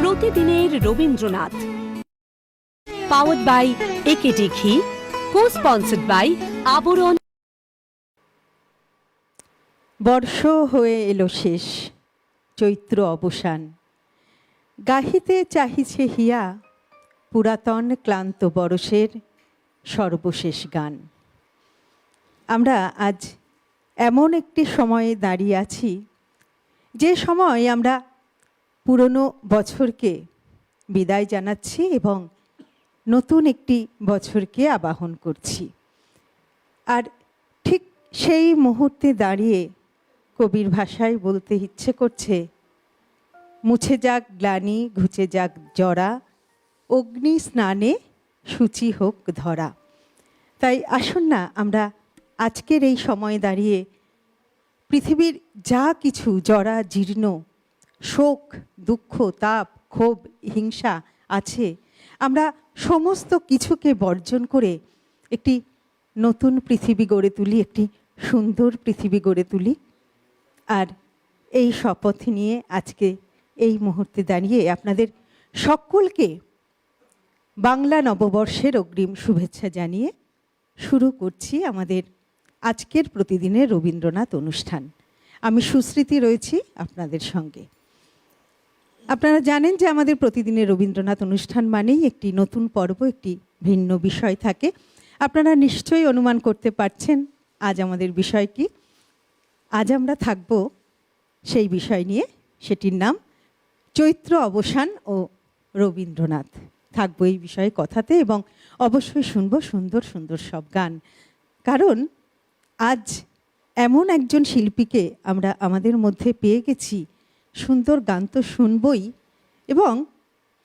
প্রতিদিনের Rabindranath, powered by AKD ঘি, কো sponsored by আবরণ। বর্ষ হয়ে এলো শেষ, চৈত্র অবসান, গাহিতে চাহিছে হিয়া পুরাতন ক্লান্ত বরষের সর্বশেষ গান। আমরা আজ এমন একটি সময়ে দাঁড়িয়ে আছি যে সময় আমরা পুরনো বছরকে বিদায় জানাচ্ছি এবং নতুন একটি বছরকে আবাহন করছি। আর ঠিক সেই মুহূর্তে দাঁড়িয়ে কবির ভাষায় বলতে ইচ্ছে করছে, মুছে যাক গ্লানি ঘুচে যাক জরা, অগ্নি স্নানে সূচি হোক ধরা। তাই আসুন না আমরা আজকের এই সময়ে দাঁড়িয়ে পৃথিবীর যা কিছু জরা জীর্ণ শোক দুঃখ তাপ ক্ষোভ হিংসা আছে, আমরা সমস্ত কিছুকে বর্জন করে একটি নতুন পৃথিবী গড়ে তুলি, একটি সুন্দর পৃথিবী গড়ে তুলি। আর এই শপথ নিয়ে আজকে এই মুহূর্তে দাঁড়িয়ে আপনাদের সকলকে বাংলা নববর্ষের অগ্রিম শুভেচ্ছা জানিয়ে শুরু করছি আমাদের আজকের প্রতিদিনের রবীন্দ্রনাথ অনুষ্ঠান। আমি সুস্মৃতি রয়েছি আপনাদের সঙ্গে। আপনারা জানেন যে আমাদের প্রতিদিনের রবীন্দ্রনাথ অনুষ্ঠান মানেই একটি নতুন পর্ব, একটি ভিন্ন বিষয় থাকে। আপনারা নিশ্চয়ই অনুমান করতে পারছেন আজ আমাদের বিষয় কি। আজ আমরা থাকব সেই বিষয় নিয়ে, সেটির নাম চৈত্র অবসান ও রবীন্দ্রনাথ। থাকবো এই বিষয়ে কথাতে এবং অবশ্যই শুনবো সুন্দর সুন্দর সব গান। কারণ আজ এমন একজন শিল্পীকে আমরা আমাদের মধ্যে পেয়ে গেছি, সুন্দর গান তো শুনবই এবং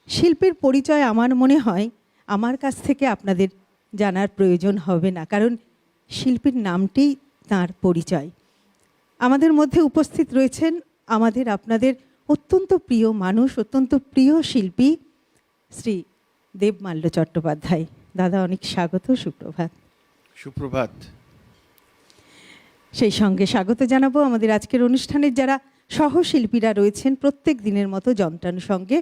শিল্পীর পরিচয় আমার মনে হয় আমার কাছ থেকে আপনাদের জানার প্রয়োজন হবে না, কারণ শিল্পীর নামটি তার পরিচয়। আমাদের মধ্যে উপস্থিত রয়েছেন আমাদের আপনাদের অত্যন্ত প্রিয় মানুষ, অত্যন্ত প্রিয় শিল্পী শ্রী দেবমাল্য চট্টোপাধ্যায়। দাদা অনেক স্বাগত, সুপ্রভাত। সুপ্রভাত। সেই সঙ্গে স্বাগত জানাবো আমাদের আজকের অনুষ্ঠানের যারা সহশিল্পীরা রয়েছেন প্রত্যেক দিনের মতো যন্ত্রাণু সঙ্গে।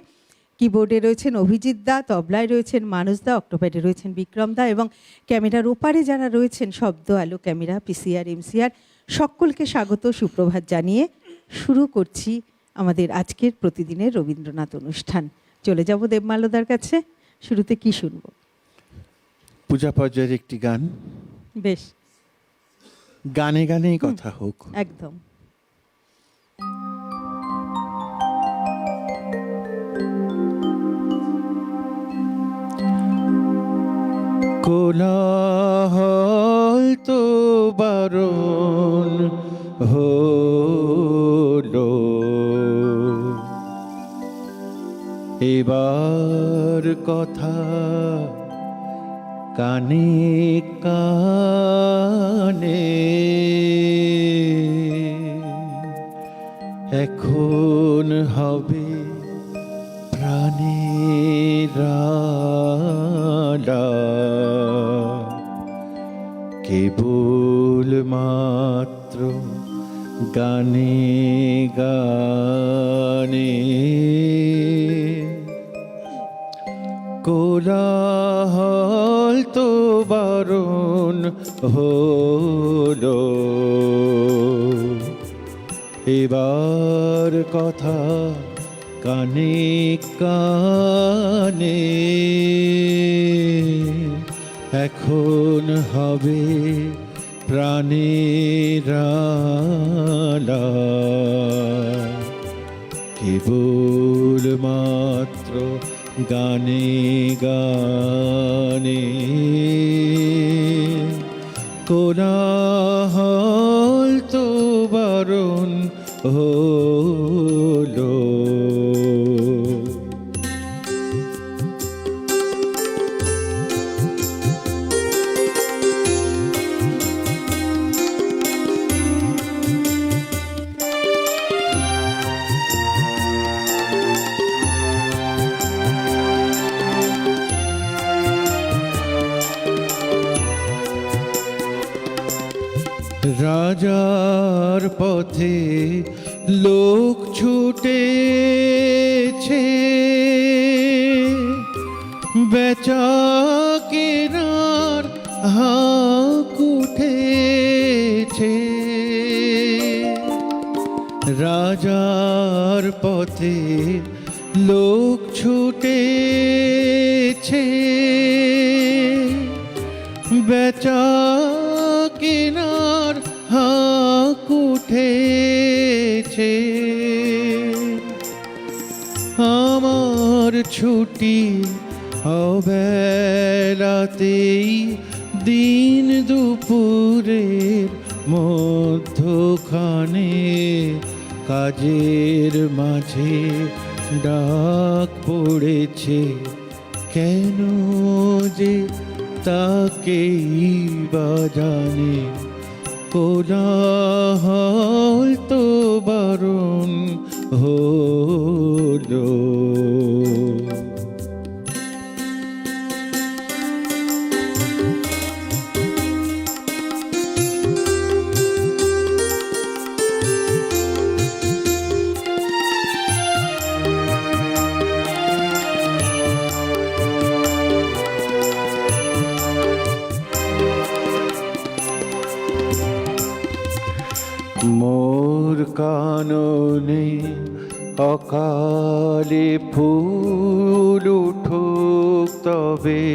কিবোর্ডে রয়েছেন অভিজিৎ দা, তবলায় রয়েছেন মানস দা, অক্টোপ্যাডে রয়েছেন বিক্রম দা এবং ক্যামেরার ওপারে যারা রয়েছেন শব্দ আলো ক্যামেরা পিসিআর এমসিআর, সকলকে স্বাগত সুপ্রভাত জানিয়ে শুরু করছি আমাদের আজকের প্রতিদিনের রবীন্দ্রনাথ অনুষ্ঠান। চলে যাব দেবমাল্যদার কাছে। শুরুতে কি শুনবো? পূজা পর্যায়ের একটি গান। বেশ, গানে গানেই কথা হোক। একদম। কোলাহল তো বারণ হলো, এবার কথা কানে কানে, এখন হবে প্রাণের আলা, কেবল মাত্র গানে গানে। কোলাহল তো বারণ হলো, এবার কথা কানে কানে, এখন হবে প্রাণের আলা, কেবল মাত্র গানে গানে। কোলাহল তো বারণ হলো। রাজার পথে লোক ছুটেছে, বেচা কেনার হাঁক উঠেছে, রাজার পথে লোক ছুটেছে, বেচা কেনার হাঁক উঠেছে। আমার ছুটি অবেলাতেই দিন দুপুরের মধ্যখানে কাজের মাঝে ডাক পড়েছে, কেন যে তাকেই বা জানে, কোলাহল তো বারণ হলো। মোর কাননে অকালে ফুল উঠুক তবে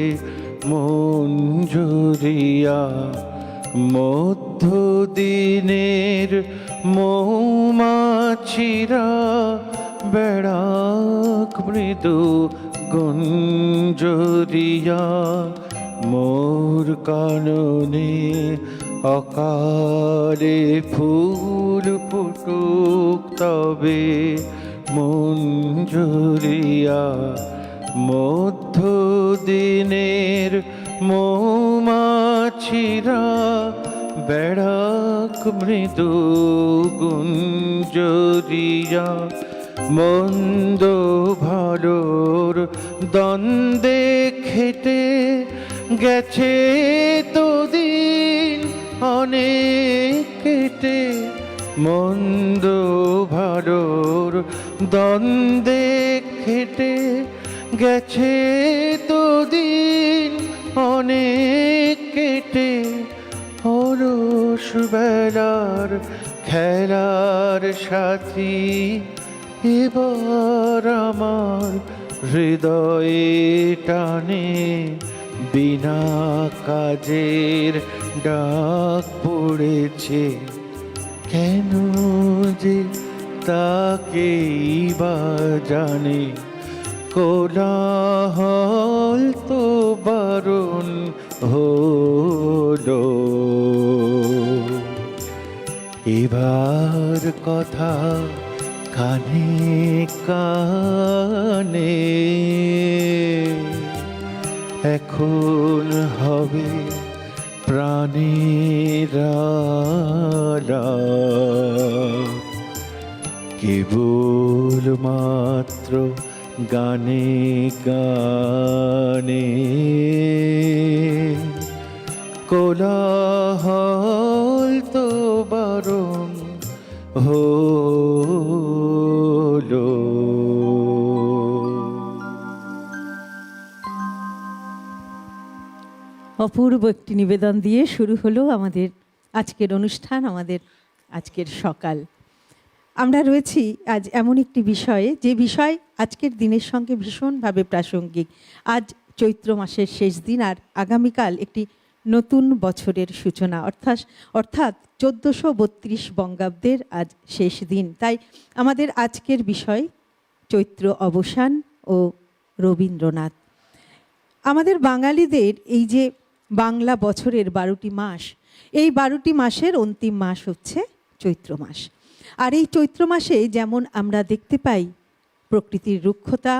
মঞ্জুরিয়া, মধ্যদিনের মৌমাছিরা বেড়াক মৃদু গুঞ্জরিয়া। মোর কাননে অকালে ফুল ফুটুক তবে মঞ্জুরিয়া, মধ্যদিনের মৌমাছিরা বেড়াক মৃদু গুঞ্জরিয়া। মন্দ ভালোর দ্বন্দ্বে খেটে গেছে তো দিন অনেক কেটে, মন্দ ভালোর দ্বন্দ্বে খেটে গেছে তো দিন অনেক কেটে। অলস বেলার খেলার সাথী এবার আমার হৃদয়ে টানে, বিনা কাজের ডাক পড়েছে, কেন যে তাকেই বা জানে, কোলাহল তো বারণ হলো। এবার কথা কানে কানে এখন হবে প্রাণের আলাপ, কেবল মাত্র গানে গানে কোলাহল তো বারণ হলো। অপূর্ব একটি নিবেদন দিয়ে শুরু হলো আমাদের আজকের অনুষ্ঠান, আমাদের আজকের সকাল। আমরা রয়েছি আজ এমন একটি বিষয়ে, যে বিষয় আজকের দিনের সঙ্গে ভীষণভাবে প্রাসঙ্গিক। আজ চৈত্র মাসের শেষ দিন, আর আগামীকাল একটি নতুন বছরের সূচনা, অর্থাৎ 1432 বঙ্গাব্দের আজ শেষ দিন। তাই আমাদের আজকের বিষয় চৈত্র অবসান ও রবীন্দ্রনাথ। আমাদের বাঙালিদের এই যে বাংলা বছরের 12টি মাস, এই 12টি মাসের অন্তিম মাস হচ্ছে চৈত্র মাস। আর এই চৈত্র মাসে যেমন আমরা দেখতে পাই প্রকৃতির রুক্ষতা,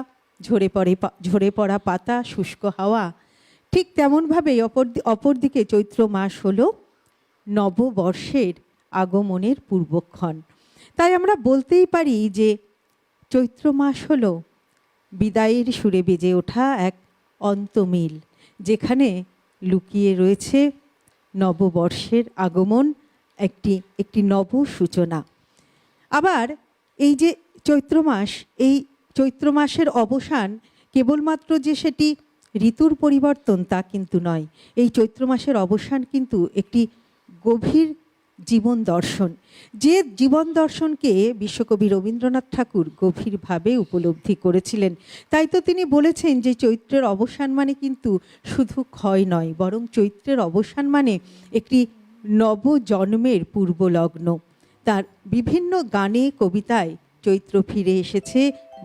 ঝরে পড়া পাতা, শুষ্ক হাওয়া, ঠিক তেমনভাবেই অপরদিকে চৈত্র মাস হলো নববর্ষের আগমনের পূর্বক্ষণ। তাই আমরা বলতেই পারি যে চৈত্র মাস হলো বিদায়ের সুরে বেজে ওঠা এক অন্তমিল, যেখানে লুকিয়ে রয়েছে নববর্ষের আগমন, একটি নব সূচনা। আবার এই যে চৈত্র মাস, এই চৈত্র মাসের অবসান কেবলমাত্র যে সেটি ঋতুর পরিবর্তন তা কিন্তু নয়। এই চৈত্র মাসের অবসান কিন্তু একটি গভীর জীবন দর্শন, যে জীবন দর্শনকে বিশ্বকবি রবীন্দ্রনাথ ঠাকুর গভীরভাবে উপলব্ধি করেছিলেন। তাই তো তিনি বলেছেন যে চৈত্রের অবসান মানে কিন্তু শুধু ক্ষয় নয়, বরং চৈত্রের অবসান মানে একটি নবজন্মের পূর্বলগ্ন। তার বিভিন্ন গানে কবিতায় চৈত্র ফিরে এসেছে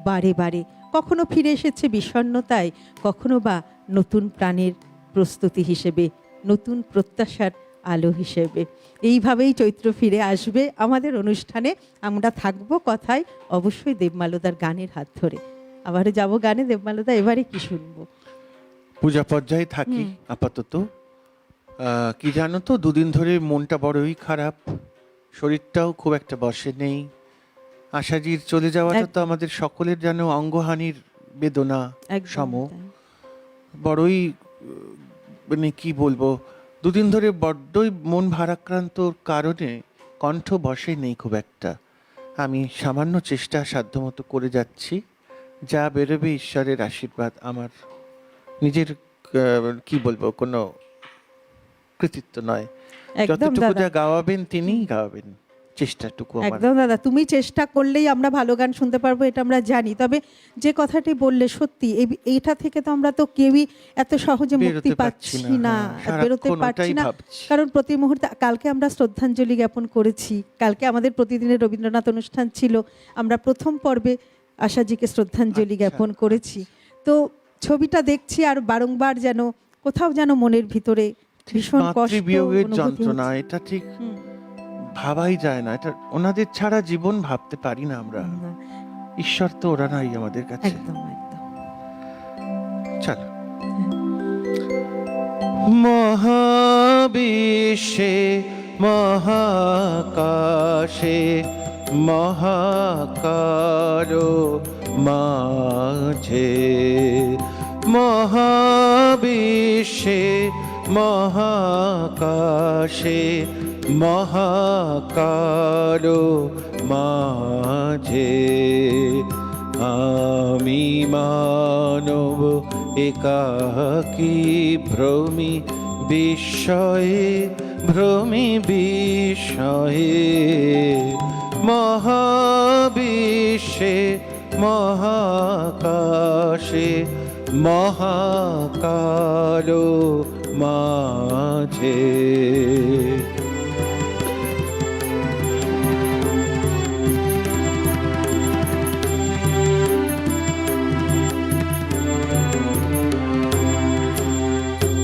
বারে বারে, কখনো ফিরে এসেছে বিষণ্ণতায়, কখনো বা নতুন প্রাণের প্রস্তুতি হিসেবে, নতুন প্রত্যাশার আলো হিসেবে। এইভাবেই চৈত্র ফিরে আসবে আমাদের অনুষ্ঠানে। আমরা থাকবো কথায় অবশ্যই দেবমালদার গানের হাত ধরে। আবারও যাবো গানে। দেবমালদা, এবারে কি শুনবো? পূজা পর্যায়ে থাকি আপাতত। কি জানো তো, দুদিন ধরে মনটা বড়ই খারাপ, শরীরটাও খুব একটা বসে নেই। আশাজির চলে যাওয়াটা তো আমাদের সকলের যেন অঙ্গহানির বেদনা সম। বড়ই মানে কি বলবো, দুদিন ধরে বড্ডই মন ভারাক্রান্তর কারণে কণ্ঠ বসে নেই খুব একটা। আমি সামান্য চেষ্টা সাধ্যমতো করে যাচ্ছি, যা বেরোবে ঈশ্বরের আশীর্বাদ। আমার নিজের কি বলবো, কোনো কৃতিত্ব নয়। যতটুকু যা গাওয়াবেন তিনিই গাওয়াবেন, চেষ্টাটুকু আমার। একদম দাদা, তুমি চেষ্টা করলেই আমরা ভালো গান শুনতে পারবো, এটা আমরা জানি। তবে যে কথাটি বললে সত্যি, এইটা থেকে তো আমরা তো কেউই এত সহজে মুক্তি পাচ্ছি না, বেরোতে পারছি না। কারণ প্রতি মুহূর্তে, কালকে আমরা শ্রদ্ধাঞ্জলি জ্ঞাপন করেছি, কালকে আমাদের প্রতিদিনের রবীন্দ্রনাথ অনুষ্ঠান ছিল, আমরা প্রথম পর্বে আশাজিকে শ্রদ্ধাঞ্জলি জ্ঞাপন করেছি। তো ছবিটা দেখছি আর বারংবার যেন কোথাও যেন মনের ভিতরে ভীষণ কষ্ট, বিয়োগের যন্ত্রণা। এটা ঠিক ভাবাই যায় না, এটা ওনাদের ছাড়া জীবন ভাবতে পারি না আমরা। ঈশ্বর তো ওরা নাই আমাদের কাছে। একদম একদম। চলো। মহাবিশ্বে মহাকাশে মহাকারো মাঝে, মহাবিশ্বে মহাকাশে মহাকারো মাঝে, আমি মানব একাকী ভ্রমি বিস্ময়ে, ভ্রমি বিস্ময়ে, মহাবিশ্বে মহাকাশে মহাকারো মাঝে।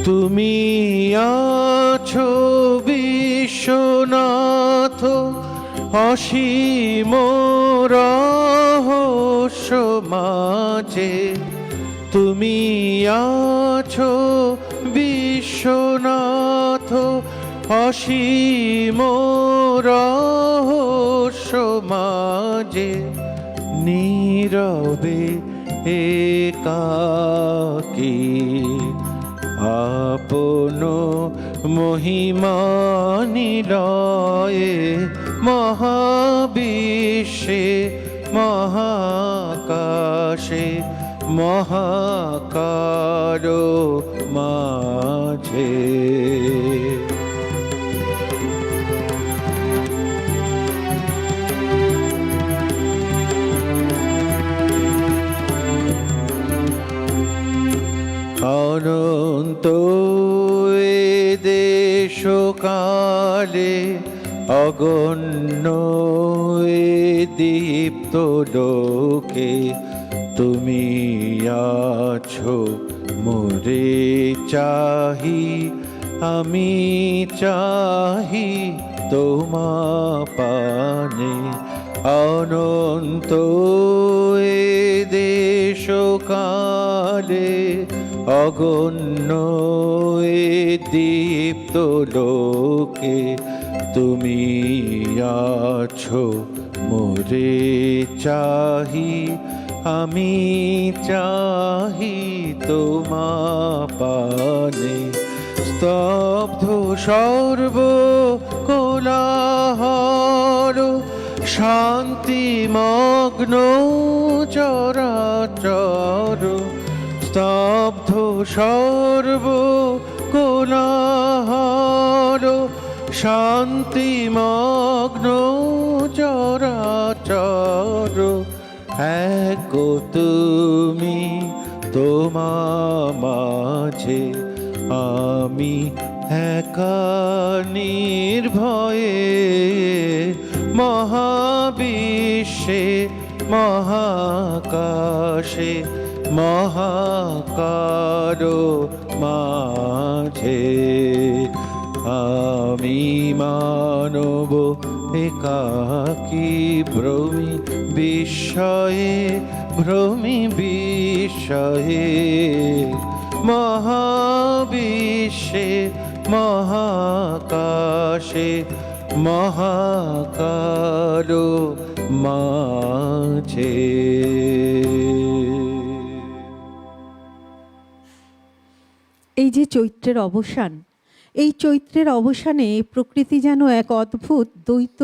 তুমি আছো বিশ্বনাথ অসীম রহস্য মাঝে, তুমি আছো বিশ্বনাথ অসীম রহস্য মাঝে, নীরবে একাকী আপন মহিমা নিলয়ে, মহাবিশ্বে মহাকাশে মহাকারো মাঝে। অনন্ত এ দেশকালে অগণ্য এ দীপ্ত লোকে, তুমি আছো মোরে চাহি, আমি চাহি তোমা পানে। অনন্ত এ দেশকালে অগণ্য এ দীপ্ত লোকে, তুমি আছো মোরে চাহি, আমি চাহি তোমা পানে। স্তব্ধ সর্ব কোলাহল শান্তিমগ্ন চরাচর, স্তব্ধ সর্ব কোলাহল শান্তিমগ্ন চরাচর, এক তুমি তোমা মাঝে আমি একা নির্ভয়ে, মহাবিশ্বে মহাকাশে মহাকার মাঝে আমি মানব একাকী ভ্রমি বিস্ময়ে, ভ্রমি বিস্ময়ে, মহাবিশ্বে মহাকাশে মহাকার মাঝে। এই যে চৈত্রের অবসান, এই চৈত্রের অবসানে প্রকৃতি যেন এক অদ্ভুত দ্বৈত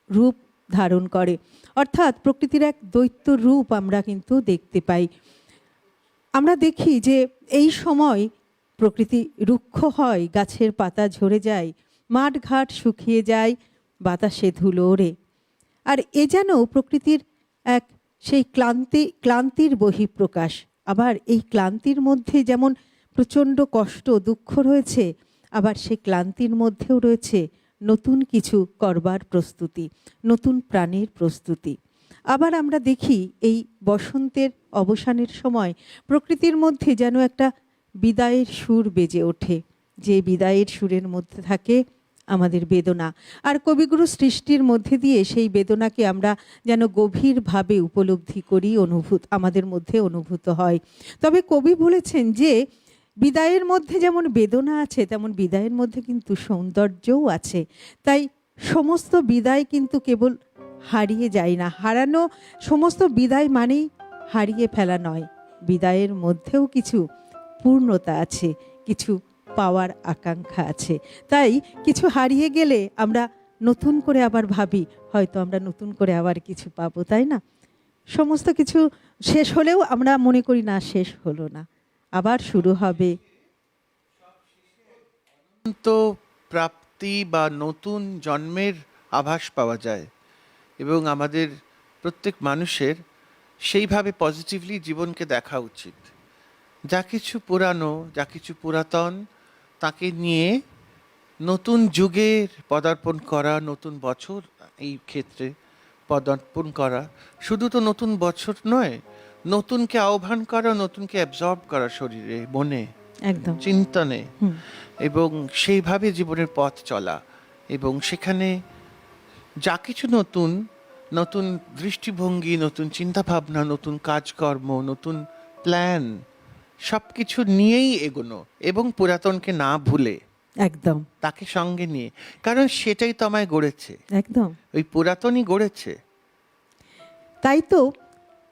রূপ ধারণ করে, অর্থাৎ প্রকৃতির এক দ্বৈত রূপ আমরা কিন্তু দেখতে পাই। আমরা দেখি যে এই সময় প্রকৃতি রুক্ষ হয়, গাছের পাতা ঝরে যায়, মাঠ ঘাট শুকিয়ে যায়, বাতাসে ধুলো ওড়ে। আর এ যেন প্রকৃতির এক সেই ক্লান্তির বহিঃপ্রকাশ। আবার এই ক্লান্তির মধ্যে যেমন প্রচণ্ড কষ্ট দুঃখ রয়েছে, আবার সেই ক্লান্তির মধ্যেও রয়েছে নতুন কিছু করবার প্রস্তুতি, নতুন প্রাণের প্রস্তুতি। আবার আমরা দেখি এই বসন্তের অবসানের সময় প্রকৃতির মধ্যে যেন একটা বিদায়ের সুর বেজে ওঠে, যে বিদায়ের সুরের মধ্যে থাকে আমাদের বেদনা। আর কবিগুরু সৃষ্টির মধ্যে দিয়ে সেই বেদনাকে আমরা যেন গভীরভাবে উপলব্ধি করি, আমাদের মধ্যে অনুভূত হয়। তবে কবি বলেছেন যে বিদায়ের মধ্যে যেমন বেদনা আছে, তেমন বিদায়ের মধ্যে কিন্তু সৌন্দর্যও আছে। তাই সমস্ত বিদায় কিন্তু কেবল হারিয়ে যায় না, হারানো সমস্ত বিদায় মানেই হারিয়ে ফেলা নয়, বিদায়ের মধ্যেও কিছু পূর্ণতা আছে, কিছু পাওয়ার আকাঙ্ক্ষা আছে। তাই কিছু হারিয়ে গেলে আমরা নতুন করে আবার ভাবি হয়তো আমরা নতুন করে আবার কিছু পাবো, তাই না? সমস্ত কিছু শেষ হলেও আমরা মনে করি না শেষ হলো না, আবার শুরু হবে। তো প্রাপ্তি বা নতুন জন্মের আভাস পাওয়া যায়, এবং আমাদের প্রত্যেক মানুষের সেইভাবে পজিটিভলি জীবনকে দেখা উচিত। যা কিছু পুরানো, যা কিছু পুরাতন, তাকে নিয়ে নতুন যুগের পদার্পণ করা, নতুন বছর এই ক্ষেত্রে পদার্পণ করা, শুধু তো নতুন বছর নয়, নতুনকে আহ্বান করা, নতুনকে অ্যাবজর্ব করা শরীরে, মনে, একদম চিন্তনে, এবং সেইভাবে জীবনের পথ চলা। এবং সেখানে যা কিছু নতুন নতুন দৃষ্টিভঙ্গি, নতুন চিন্তাভাবনা, নতুন কাজকর্ম, নতুন প্ল্যান, সব কিছু নিয়েই এগোনো, এবং পুরাতনকে না ভুলে একদম তাকে সঙ্গে নিয়ে, কারণ সেটাই তো আমায় গড়েছে, একদম ওই পুরাতনই গড়েছে। তাই তো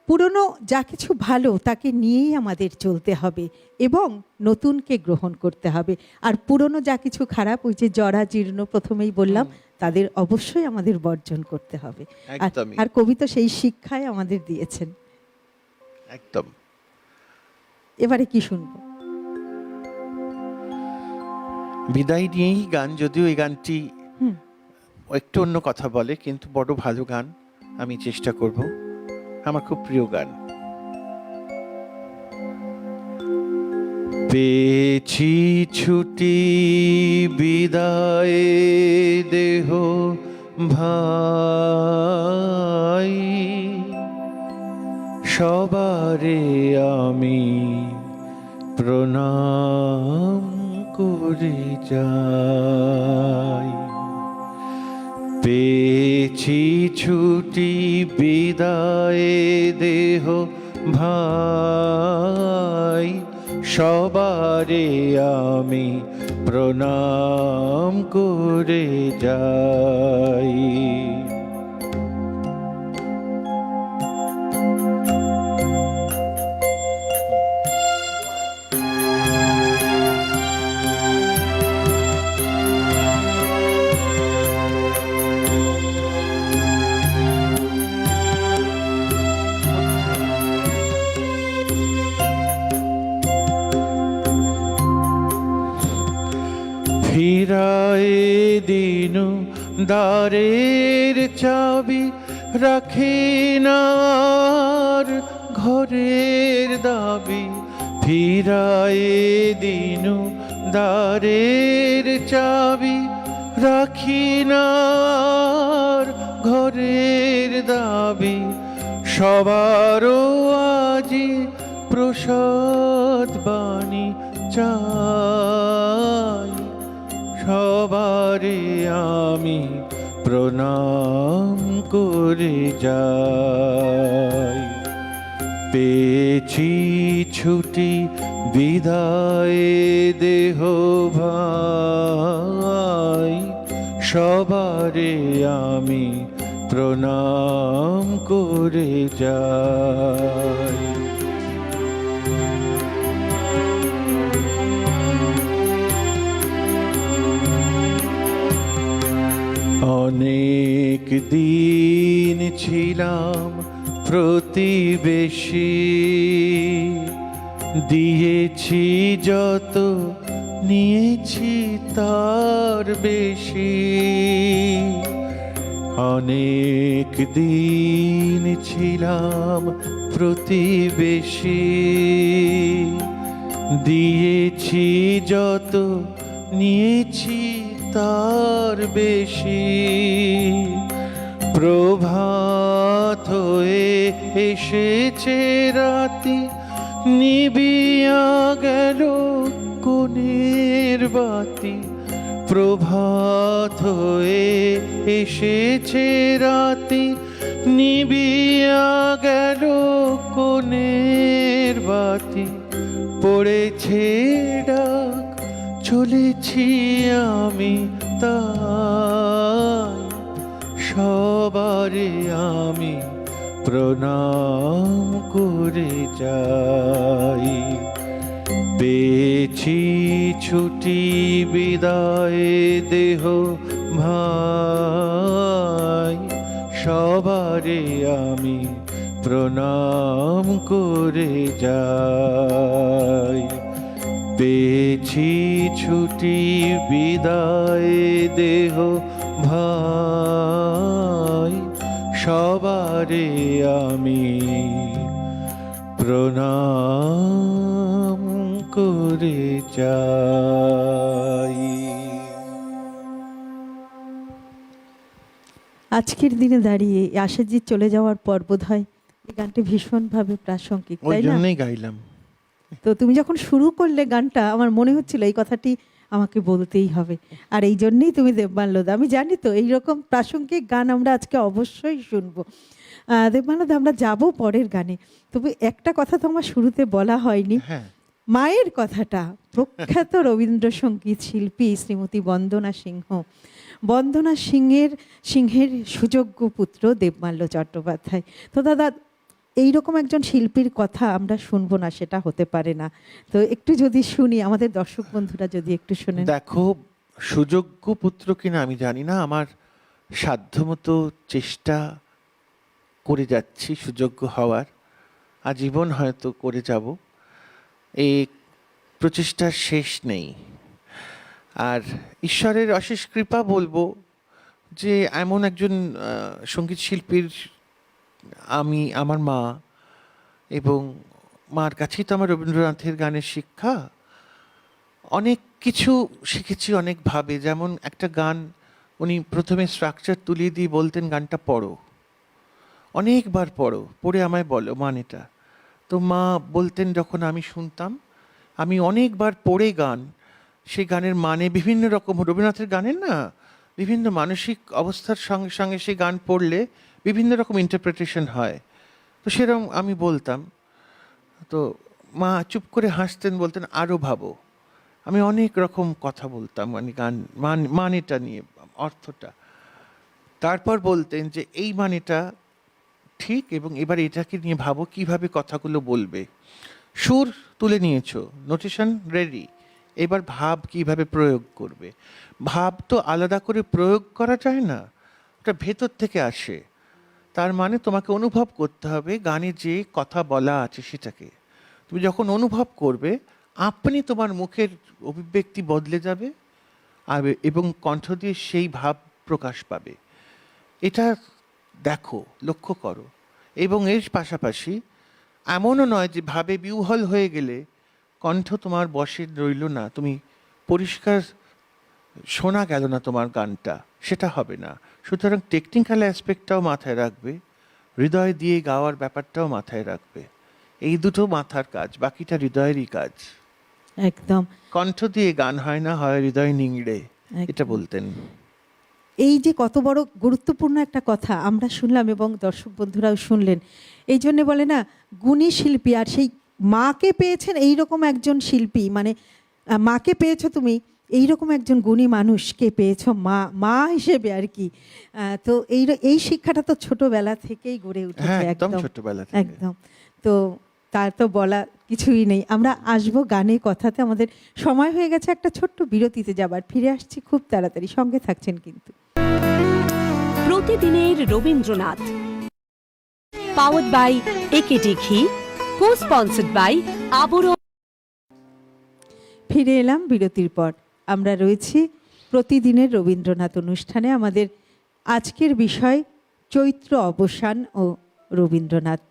পুরনো যা কিছু ভালো তাকে নিয়েই আমাদের চলতে হবে এবং নতুনকে গ্রহণ করতে হবে। আর পুরনো যা কিছু খারাপ, ওই যে জরা জীর্ণ প্রথমেই বললাম, তাদের অবশ্যই আমাদের বর্জন করতে হবে। একদমই। আর কবি তো সেই শিক্ষাই আমাদের দিয়েছেন। একদম। এবারে কি শুনবো? বিদায় নিয়েই গান, যদিও এই গানটি একটু অন্য কথা বলে, কিন্তু বড় ভালো গান, আমি চেষ্টা করব, আমার খুব প্রিয় গান। পেয়েছি ছুটি বিদায় দেহ ভাই, সবারে আমি প্রণাম করে যাই। পেয়েছি ছুটি বিদায় দেহ ভাই, সবারে আমি প্রণাম করে যাই। ফিরায়ে দিনু দ্বারের চাবি, রাখি না আর ঘরের দাবি। ফিরায়ে দিনু দ্বারের চাবি, রাখি না আর ঘরের দাবি। সবারও আজি প্রসাদ বাণী চাই, সবারে আমি প্রণাম করে যাই। পেয়েছি ছুটি বিদায় দেহ ভাই, সবারে আমি প্রণাম করে যাই। অনেক দিন ছিলাম প্রতিবেশী, দিয়েছি যত নিয়েছি তার বেশি। অনেক দিন ছিলাম প্রতিবেশী, দিয়েছি যত নিয়েছি তার বেশি। প্রভাত হয়ে এসেছে রাতি, নিবিয়া গেল কোণের বাতি। প্রভাত হয়ে এসেছে রাতি, নিবিয়া গেল কোণের বাতি। পড়েছে ডাক, চলেছি আমি তাই, সবারে আমি প্রণাম করে যাই। পেয়েছি ছুটি বিদায় দেহ ভাই, সবারে আমি প্রণাম করে যাই। পেয়েছি ছুটি বিদায় দেহ ভাই, সবারে আমি প্রণাম করে যাই। আজকের দিনে দাঁড়িয়ে আশাজিৎ চলে যাওয়ার পর বোধহয় এই গানটি ভীষণভাবে প্রাসঙ্গিক, ওই তাই না? জন্যই গাইলাম। তো তুমি যখন শুরু করলে গানটা, আমার মনে হচ্ছিল এই কথাটি আমাকে বলতেই হবে, আর এই জন্যই তুমি দেবমাল্যদা। আমি জানি তো এইরকম প্রাসঙ্গিক গান আমরা আজকে অবশ্যই শুনবো। দেবমাল্যদা, আমরা যাব পরের গানে, তবে একটা কথা তো আমার শুরুতে বলা হয়নি। হ্যাঁ, মায়ের কথাটা প্রখ্যাত রবীন্দ্রসঙ্গীত শিল্পী শ্রীমতী বন্দনা সিংহ, বন্দনা সিংহের সুযোগ্য পুত্র দেবমাল্য চট্টোপাধ্যায়। তো দাদা, এইরকম একজন শিল্পীর কথা আমরা শুনবো না সেটা হতে পারে না, তো একটু যদি শুনি, আমাদের দর্শক বন্ধুরা যদি একটু শুনেন। দেখো, সুযোগ্য পুত্র কিনা আমি জানি না, আমার সাধ্যমতো চেষ্টা করে যাচ্ছি সুযোগ্য হওয়ার, আজীবন হয়তো করে যাব, এই প্রচেষ্টার শেষ নেই। আর ঈশ্বরের অশেষ কৃপা বলবো যে এমন একজন সঙ্গীত শিল্পীর আমি, আমার মা, এবং মার কাছেই তো আমার রবীন্দ্রনাথের গানের শিক্ষা। অনেক কিছু শিখেছি অনেকভাবে। যেমন একটা গান উনি প্রথমে স্ট্রাকচার তুলিয়ে দিয়ে বলতেন, গানটা পড়ো, অনেকবার পড়ো, পড়ে আমায় বলো মানেটা। তো মা বলতেন, যখন আমি শুনতাম, আমি অনেকবার পড়ে গান, সেই গানের মানে বিভিন্ন রকম, রবীন্দ্রনাথের গানের না বিভিন্ন মানসিক অবস্থার সঙ্গে সঙ্গে সেই গান পড়লে বিভিন্ন রকম ইন্টারপ্রিটেশন হয়। তো সেরকম আমি বলতাম, তো মা চুপ করে হাসতেন, বলতেন আরও ভাবো। আমি অনেক রকম কথা বলতাম, মানে গান মানেটা নিয়ে, অর্থটা। তারপর বলতেন যে এই মানেটা ঠিক, এবং এবার এটাকে নিয়ে ভাবো কিভাবে কথাগুলো বলবে। সুর তুলে নিয়েছো, নোটেশন রেডি, এবার ভাব কিভাবে প্রয়োগ করবে। ভাব তো আলাদা করে প্রয়োগ করা যায় না, ওটা ভেতর থেকে আসে। তার মানে তোমাকে অনুভব করতে হবে গানে যে কথা বলা আছে সেটাকে। তুমি যখন অনুভব করবে, আপনি তোমার মুখের অভিব্যক্তি বদলে যাবে, এবং কণ্ঠ দিয়ে সেই ভাব প্রকাশ পাবে। এটা দেখো, লক্ষ্য করো। এবং এর পাশাপাশি এমনও নয় যে ভাবে বিহ্বল হয়ে গেলে কণ্ঠ তোমার বশে রইল না, তুমি পরিষ্কার শোনা গেল না তোমার গানটা, সেটা হবে না। সুতরাং টেকনিক্যাল অ্যাসপেক্টটাও মাথায় রাখবে, হৃদয় দিয়ে গাওয়ার ব্যাপারটাও মাথায় রাখবে। এই দুটো মাথার কাজ, বাকিটা হৃদয়েরই কাজ। একদম। কণ্ঠ দিয়ে গান হয় না, হয় হৃদয় নিংড়ে, এটা একদম। বলতেন। এই যে কত বড় গুরুত্বপূর্ণ একটা কথা আমরা শুনলাম এবং দর্শক বন্ধুরাও শুনলেন। এই জন্যে বলে না, গুণী শিল্পী, আর সেই মাকে পেয়েছেন এইরকম একজন শিল্পী, মানে মাকে পেয়েছো তুমি, এইরকম একজন গুণী মানুষকে পেয়েছো মা হিসেবে আর কি। তো এই শিক্ষাটা তো ছোটবেলা থেকেই গড়ে উঠেছে। হ্যাঁ, একদম একদম ছোটবেলা থেকে। একদম। তো তার তো বলা কিছুই নেই। আমরা আসবো গানে কথাতে, আমাদের সময় হয়ে গেছে একটা ছোট্ট বিরতিতে যাবার। ফিরে আসছি খুব তাড়াতাড়ি, সঙ্গে থাকছেন কিন্তু। প্রতিদিনের রবীন্দ্রনাথ, পাওয়ার্ড বাই একেডি ঘি, কো স্পন্সর্ড বাই আবরণ। ফিরে এলাম বিরতির পর। আমরা রয়েছি প্রতিদিনের রবীন্দ্রনাথ অনুষ্ঠানে। আমাদের আজকের বিষয় চৈত্র অবসান ও রবীন্দ্রনাথ।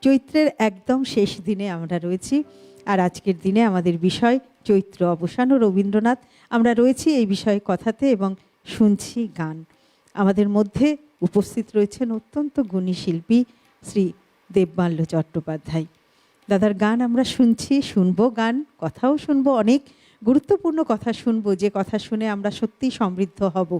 চৈত্রের একদম শেষ দিনে আমরা রয়েছি, আর আজকের দিনে আমাদের বিষয় চৈত্র অবসান ও রবীন্দ্রনাথ। আমরা রয়েছি এই বিষয়ে কথাতে এবং শুনছি গান। আমাদের মধ্যে উপস্থিত রয়েছেন অত্যন্ত গুণী শিল্পী শ্রী দেবমাল্য চট্টোপাধ্যায়। দাদার গান আমরা শুনছি, শুনবো গান, কথাও শুনবো, অনেক গুরুত্বপূর্ণ কথা শুনবো, যে কথা শুনে আমরা সত্যিই সমৃদ্ধ হব।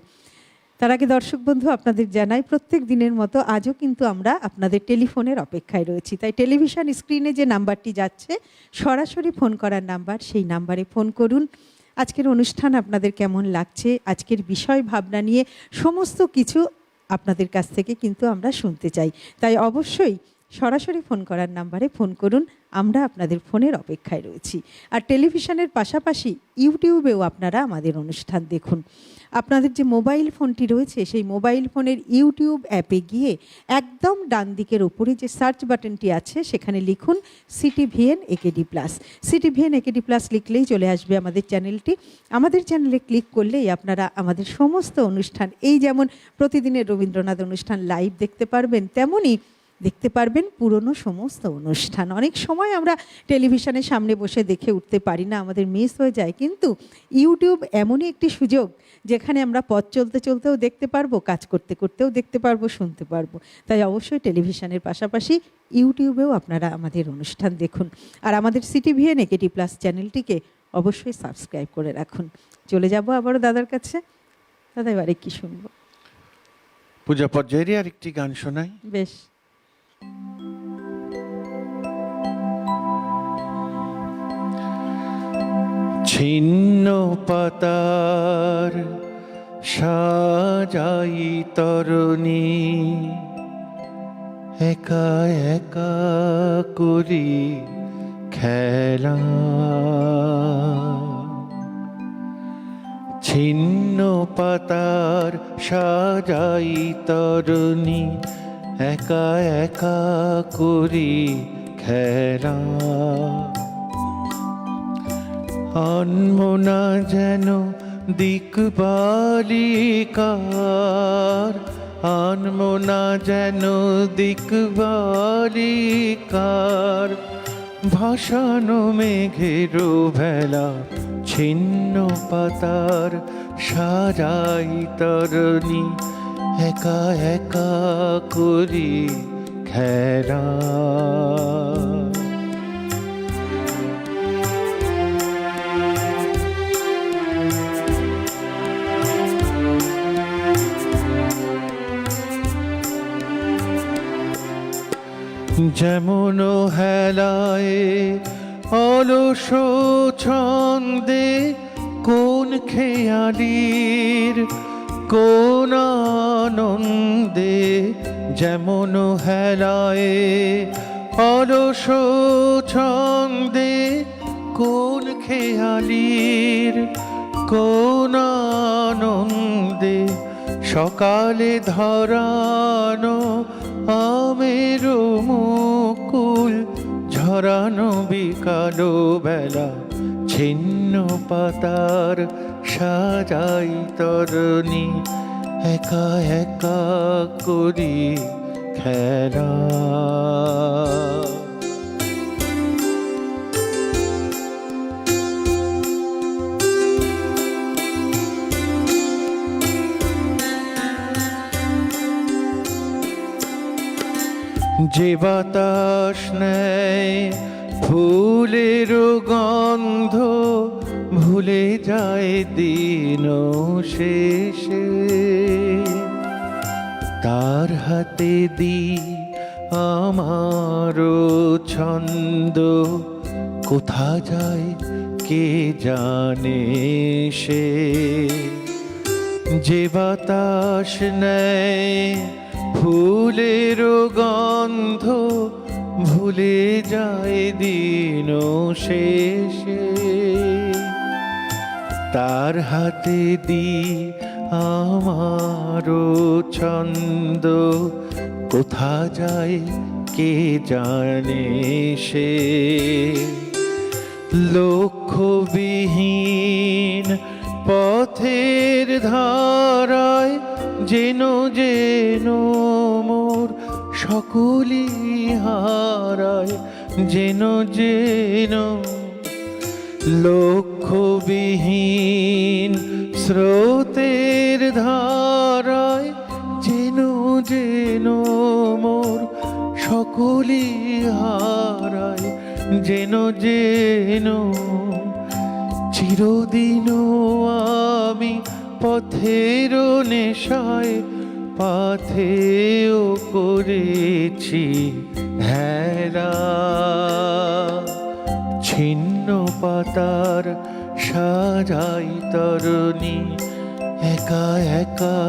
তার আগে দর্শক বন্ধু আপনাদের জানাই, প্রত্যেক দিনের মতো আজও কিন্তু আমরা আপনাদের টেলিফোনের অপেক্ষায় রয়েছি। তাই টেলিভিশন স্ক্রিনে যে নাম্বারটি যাচ্ছে, সরাসরি ফোন করার নাম্বার, সেই নাম্বারে ফোন করুন। আজকের অনুষ্ঠান আপনাদের কেমন লাগছে, আজকের বিষয় ভাবনা নিয়ে সমস্ত কিছু আপনাদের কাছ থেকে কিন্তু আমরা শুনতে চাই। তাই অবশ্যই সরাসরি ফোন করার নাম্বারে ফোন করুন, আমরা আপনাদের ফোনের অপেক্ষায় রয়েছি। আর টেলিভিশনের পাশাপাশি ইউটিউবেও আপনারা আমাদের অনুষ্ঠান দেখুন। আপনাদের যে মোবাইল ফোনটি রয়েছে, সেই মোবাইল ফোনের ইউটিউব অ্যাপে গিয়ে একদম ডান দিকের ওপরে যে সার্চ বাটনটি আছে, সেখানে লিখুন CTVN AKD plus. CTVN AKD plus লিখলেই চলে আসবে আমাদের চ্যানেলটি। আমাদের চ্যানেলে ক্লিক করলেই আপনারা আমাদের সমস্ত অনুষ্ঠান, এই যেমন প্রতিদিনের রবীন্দ্রনাথ অনুষ্ঠান লাইভ দেখতে পারবেন, তেমনই দেখতে পারবেন পুরনো সমস্ত অনুষ্ঠান। অনেক সময় আমরা টেলিভিশনের সামনে বসে দেখে উঠতে পারি না, আমাদের মিস হয়ে যায়, কিন্তু ইউটিউব এমনই একটি সুযোগ যেখানে আমরা পথ চলতে চলতেও দেখতে পারবো, কাজ করতে করতেও দেখতে পারবো, শুনতে পারবো। তাই অবশ্যই টেলিভিশনের পাশাপাশি ইউটিউবেও আপনারা আমাদের অনুষ্ঠান দেখুন। আর আমাদের সিটিভিএন একেডি প্লাস চ্যানেলটিকে অবশ্যই সাবস্ক্রাইব করে রাখুন। চলে যাব আবারও দাদার কাছে। দাদা এবারে কি শুনবো? পূজা পর্যায়েরই আর একটি গান শোনাই। বেশ। ছিন্ন পাতার সাজাই তরণী, একা একা করি খেলা। ছিন্ন পাতার সাজাই তরণী, একা একা করি খেলা। আনমনা যেন দিকবালিকার, আনমনা যেন দিকবালিকার, ভাসানো মেঘের ভেলা। ছিন্ন পাতার সাজাই তরণী, একা একা করি খেলা। যেমন হেলায় অলস ছন্দে, কোন খেয়ালির কোন আনন্দে। যেমন হেলায় অলস ছন্দে, কোন খেয়ালির কোন আনন্দে। সকালে ধরানো আমের মুকুল ঝরানো বিকালো বেলা ছিন্ন পাতার সাজাই তরণী একা একা করি খেলা। যে বাতাস নেয় ফুলের গন্ধ ভুলে যায় দিন শেষে, তার হাতে দি আমার ছন্দ কোথা যায় কে জানে সে। যে বাতাস নেয় ফুলের গন্ধ ভুলে যায় দিন শেষে, তার হাতে দি আমার ছন্দ কোথা যায় কে জানে সে। লক্ষ্যবিহীন পথের ধারায় যেন যেন মোর সকলি হারায়, যেন যেন লক্ষ্যবিহীন স্রোতের ধারায় যেন যেন মোর সকলি হারায়, যেন যেন চিরদিন আমি পথের নেশায় পাথেও করেছি হেলা। ছিন্ন পাতার সাজাই তরণী একা একা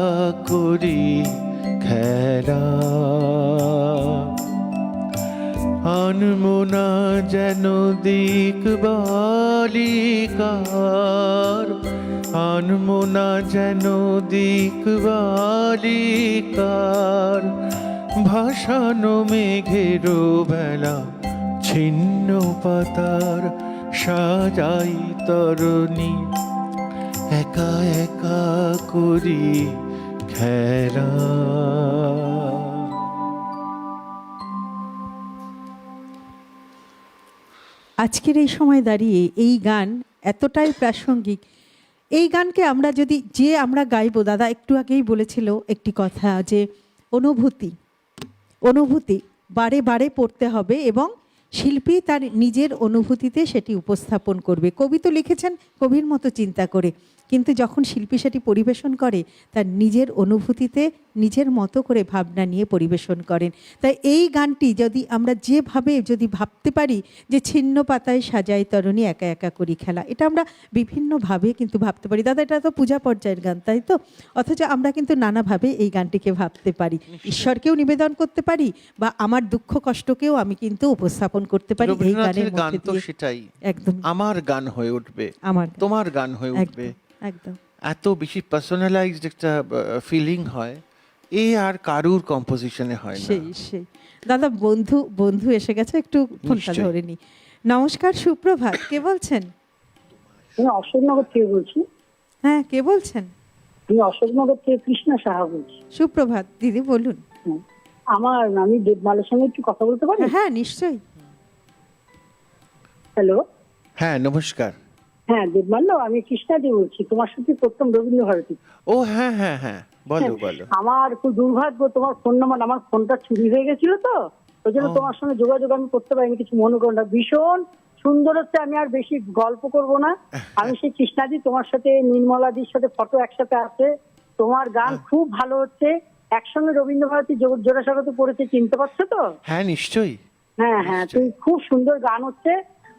করি খেলা। আনমনা যেন দিক বালিকার, আনমনা যেন দিক বালিকার ভাসানো মেঘের বেলা ছিন্ন পাতার সাজাই তরণী একা একা করি খেলা। আজকের এই সময় দাঁড়িয়ে এই গান এতটাই প্রাসঙ্গিক। এই গানকে আমরা যদি আমরা গাইবো, দাদা একটু আগেই বলেছিল একটি কথা যে অনুভূতি বারে বারে পড়তে হবে এবং শিল্পী তার নিজের অনুভূতিতে সেটি উপস্থাপন করবে। কবি তো লিখেছেন কবির মতো চিন্তা করে, কিন্তু যখন শিল্পী সেটি পরিবেশন করে তার নিজের অনুভূতিতে নিজের মতো করে ভাবনা নিয়ে পরিবেশন করেন। তাই এই গানটি যদি আমরা যেভাবে যদি ভাবতে পারি যে ছিন্ন পাতায় সাজাই তরণী একা একা করি খেলা, এটা আমরা বিভিন্নভাবে কিন্তু ভাবতে পারি। দাদা এটা তো পূজা পর্যায়ের গান, তাই তো? অথচ আমরা কিন্তু নানাভাবে এই গানটিকে ভাবতে পারি, ঈশ্বরকেও নিবেদন করতে পারি বা আমার দুঃখ কষ্টকেও আমি কিন্তু উপস্থাপন করতে পারি এই গানের গান মধ্যে তো দিয়ে। সেটাই একদম আমার গান হয়ে উঠবে, আমার তোমার গান হয়ে উঠবে, একদম এত বেশি পার্সোনালাইজড একটা ফিলিং হয়, এই আর কারুর কম্পোজিশনে হয় না। সেই দাদা বন্ধু এসে গেছে, একটু ফোনটা নিশ্চয়ই। ধরে নি। নমস্কার, সুপ্রভাত, কে বলছেন? আমি অশোকনগর থেকে বলছি। হ্যাঁ, কে বলছেন? আমি অশোকনগর থেকে কৃষ্ণা সাহা বলছি। সুপ্রভাত দিদি, বলুন। আমি দেবমালের সঙ্গে একটু কথা বলতে পারি? হ্যাঁ নিশ্চয়ই। হ্যালো, হ্যাঁ নমস্কার। হ্যাঁ দেবমাল্য, আমি কৃষ্ণাদি বলছি, তোমার সাথে প্রথম রবীন্দ্র ভারতী। ও হ্যাঁ হ্যাঁ হ্যাঁ, বলো বলো। আমার খুব দুর্ভাগ্য, তোমার ফোন নাম্বার, আমার ফোনটা চুরি হয়ে গেছিল তো, ওই জন্য তোমার সঙ্গে যোগাযোগ আমি করতে পারিনি, কিছু মনে করো না। ভীষণ সুন্দর হচ্ছে, আমি আর বেশি গল্প করব না। আমি সেই কৃষ্ণাদি, তোমার সাথে নির্মলাদির সাথে ফটো একসাথে আছে, তোমার গান খুব ভালো হচ্ছে। একসঙ্গে রবীন্দ্র ভারতী জোড়াসাগরে পড়েছে, চিনতে পারছো তো? হ্যাঁ নিশ্চয়ই। হ্যাঁ হ্যাঁ, তুমি খুব সুন্দর গান হচ্ছে।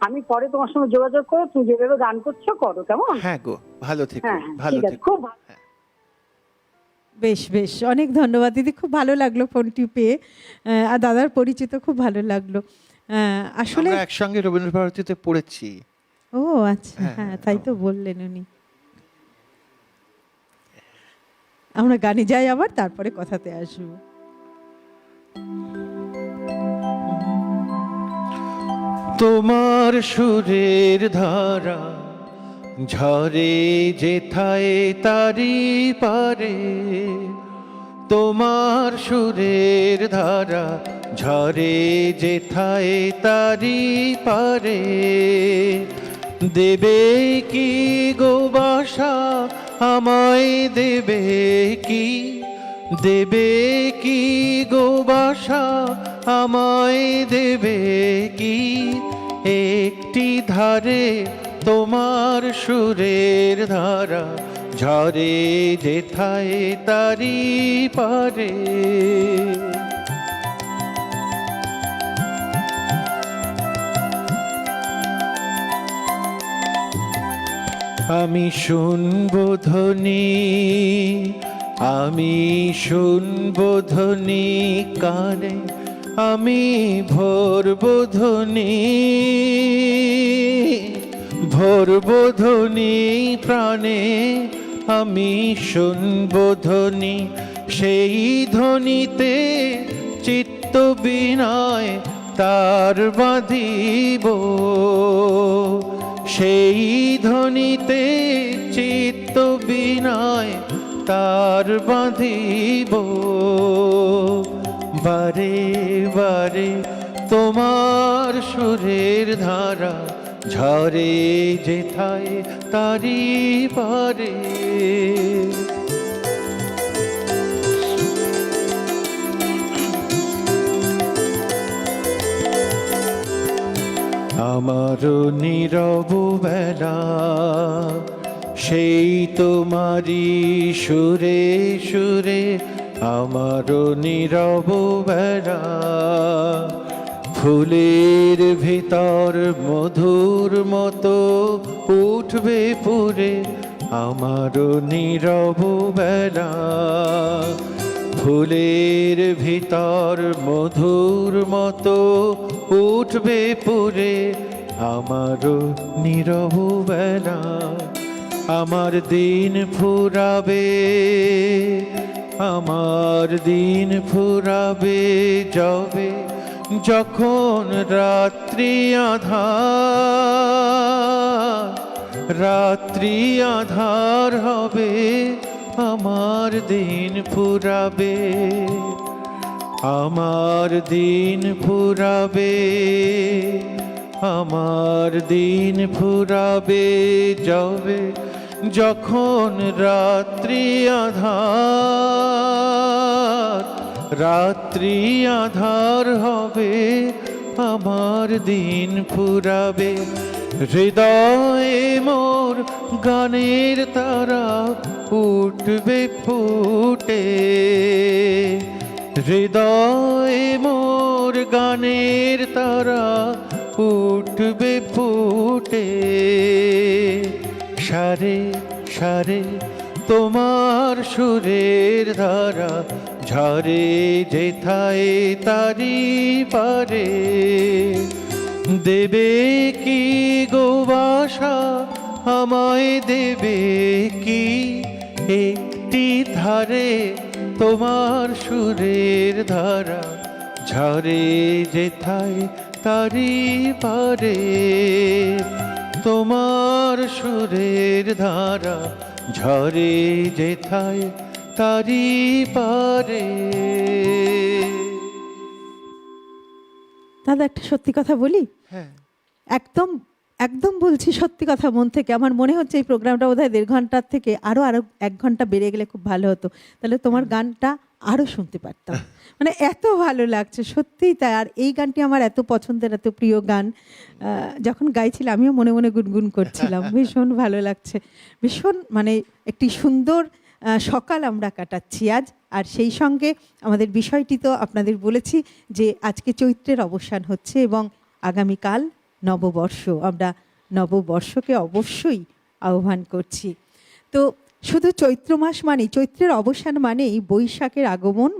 আমি পরে তোমার সঙ্গে যোগাযোগ করো, তুমি যেভাবে গান করছো করো, কেমন? হ্যাঁ গো, ভালো থেকো, হ্যাঁ ভালো ঠিক আছে, থেকো। খুব ভালো। বেশ বেশ, অনেক ধন্যবাদ দিদি, খুব ভালো লাগলো ফোনটি পেয়ে। আর দাদার পরিচিত খুব ভালো লাগলো। আসলে আমরা একসঙ্গে রবীন্দ্র ভারতীতে পড়েছি। ও আচ্ছা, হ্যাঁ, হ্যাঁ তাই তো বললেন উনি। আমরা গানে যাই, আবার তারপরে কথাতে আসবো। তোমার সুরের ধারা ঝরে যেথায় তারি পারে, তোমার সুরের ধারা ঝরে যেথায় তারি পারে। দেবে কি গো বাসা আমায়, দেবে কি, দেবে কি গো বাসা আমায়, দেবে কি একটি ধারে তোমার সুরের ধারা ঝরে যেথায় তারি পারে। আমি শুনবো ধ্বনি, আমি শুনবো ধ্বনি কানে, আমি ভরবো ধ্বনি, ভরবো ধ্বনি প্রাণে, আমি শুনবো ধ্বনি। সেই ধ্বনিতে চিত্ত বিনয় তার বাঁধিব, সেই ধ্বনিতে চিত্ত বিনয় তার বাঁধিব। বারে বারে তোমার সুরের ধারা ঝরে যেথায় তারি পারে। আমার নীরব বেলা সেই তোমারি সুরে সুরে, আমার নীরব বেলা ফুলের ভিতর মধুর মতো উঠবে পুরে, আমার নীরব বেলা ফুলের ভিতর মধুর মতো উঠবে পুরে, আমার নীরব বেলা। আমার দিন ফুরাবে, আমার দিন ফুরাবে যাবে যখন রাত্রি আঁধার, রাত্রি আঁধার হবে, আমার দিন ফুরাবে, আমার দিন ফুরাবে, আমার দিন ফুরাবে যাবে যখন রাত্রি আঁধার, রাত্রি আঁধার হবে, আমার দিন ফুরাবে। হৃদয়ে মোর গানের তারা উঠবে ফুটে, হৃদয়ে মোর গানের তারা উঠবে ফুটে। সারে সারে তোমার সুরের ধারা ঝরে যেথায় তারি পারে। দেবে কি গো বাসা আমায়, দেবে কি একটি ধারে তোমার সুরের ধারা ঝরে যেথায় তারি পারে, তোমার সুরের ধারা ঝরে যেথায় তারি পারে। দাদা একটা সত্যি কথা বলি, হ্যাঁ, একদম একদম বলছি সত্যি কথা মন থেকে। আমার মনে হচ্ছে এই প্রোগ্রামটা বোধহয় 1.5 ঘন্টার থেকে আরো 1 ঘন্টা বেড়ে গেলে খুব ভালো হতো, তাহলে তোমার গানটা আরো শুনতে পারতাম। মানে এত ভালো লাগছে সত্যিই তাই। আর এই গানটি আমার এত পছন্দের, এত প্রিয় গান। যখন গাইছিলাম আমিও মনে মনে গুনগুন করছিলাম। ভীষণ ভালো লাগছে, ভীষণ মানে একটি সুন্দর সকাল আমরা কাটাচ্ছি আজ। আর সেই সঙ্গে আমাদের বিষয়টি তো আপনাদের বলেছি যে আজকে চৈত্রের অবসান হচ্ছে এবং আগামীকাল নববর্ষ। আমরা নববর্ষকে অবশ্যই আহ্বান করছি। তো শুধু চৈত্র মাস মানেই, চৈত্রের অবসান মানেই বৈশাখের আগমন,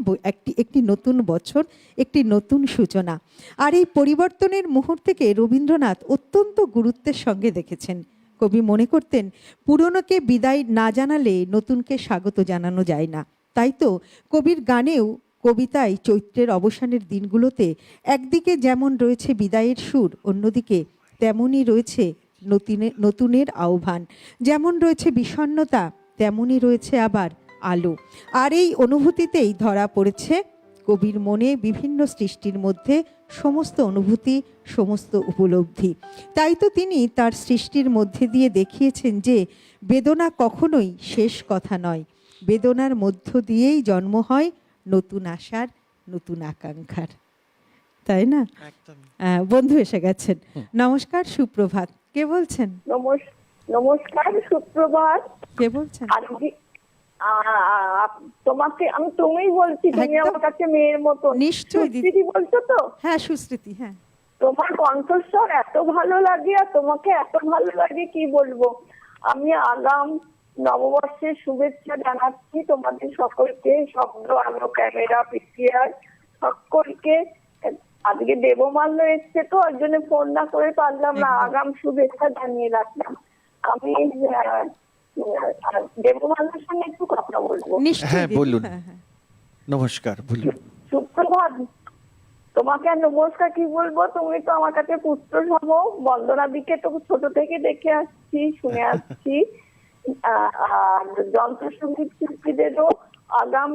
একটি নতুন বছর, একটি নতুন সূচনা। আর এই পরিবর্তনের মুহূর্তকে রবীন্দ্রনাথ অত্যন্ত গুরুত্বের সঙ্গে দেখেছেন। কবি মনে করতেন পুরনোকে বিদায় না জানালে নতুনকে স্বাগত জানানো যায় না। তাই তো কবির গানেও কবিতায় চৈত্রের অবসানের দিনগুলোতে একদিকে যেমন রয়েছে বিদায়ের সুর, অন্যদিকে তেমনই রয়েছে নতুনের আহ্বান। যেমন রয়েছে বিষণ্ণতা, তেমনই রয়েছে আবার আলো। আর এই অনুভূতিতেই ধরা পড়েছে কবির মনে বিভিন্ন সৃষ্টির মধ্যে সমস্ত অনুভূতি, সমস্ত উপলব্ধি। তাই তো তিনি তার সৃষ্টির মধ্যে দিয়ে দেখিয়েছেন যে বেদনা কখনোই শেষ কথা নয়, বেদনার মধ্য দিয়েই জন্ম হয় নতুন আশার, নতুন আকাঙ্ক্ষার। তাই না? বন্ধু এসে গেছেন। নমস্কার, সুপ্রভাত। কে বলছেন? নমস্কার, সুপ্রভাত। কে বলছেন? তোমাকে আমি তুমিই বলছি, তুমি একদম। আমার কাছে মেয়ের মতো। নিশ্চয়ই দিদি। সুস্মৃতি বলছো তো? হ্যাঁ, সুস্মৃতি। হ্যাঁ, তোমার কণ্ঠস্বর এত ভালো লাগে আর তোমাকে এত ভালো লাগে কি বলবো। আমি আগাম নববর্ষের শুভেচ্ছা জানাচ্ছি তোমাদের সকলকে, শব্দ, আলো, ক্যামেরা, পিসিআর সকলকে। আজকে দেবমাল্য এসছে তো, ওই জন্য ফোন না করে পারলাম না, আগাম শুভেচ্ছা জানিয়ে রাখলাম। আমি দেবমাল্যের সঙ্গে একটু কথা বলবো। নিশ্চয়ই হ্যাঁ, দিদি। বলুন। হ্যাঁ, হ্যাঁ। নমস্কার, বলুন। সুপ্রভাত। তোমাকে আর নমস্কার কি বলবো, তুমি তো আমার কাছে পুত্র সম। বন্দনাদিকে তো ছোট থেকে দেখে আসছি, শুনে আসছি। আর যন্ত্রসঙ্গীত শিল্পীদেরও আগাম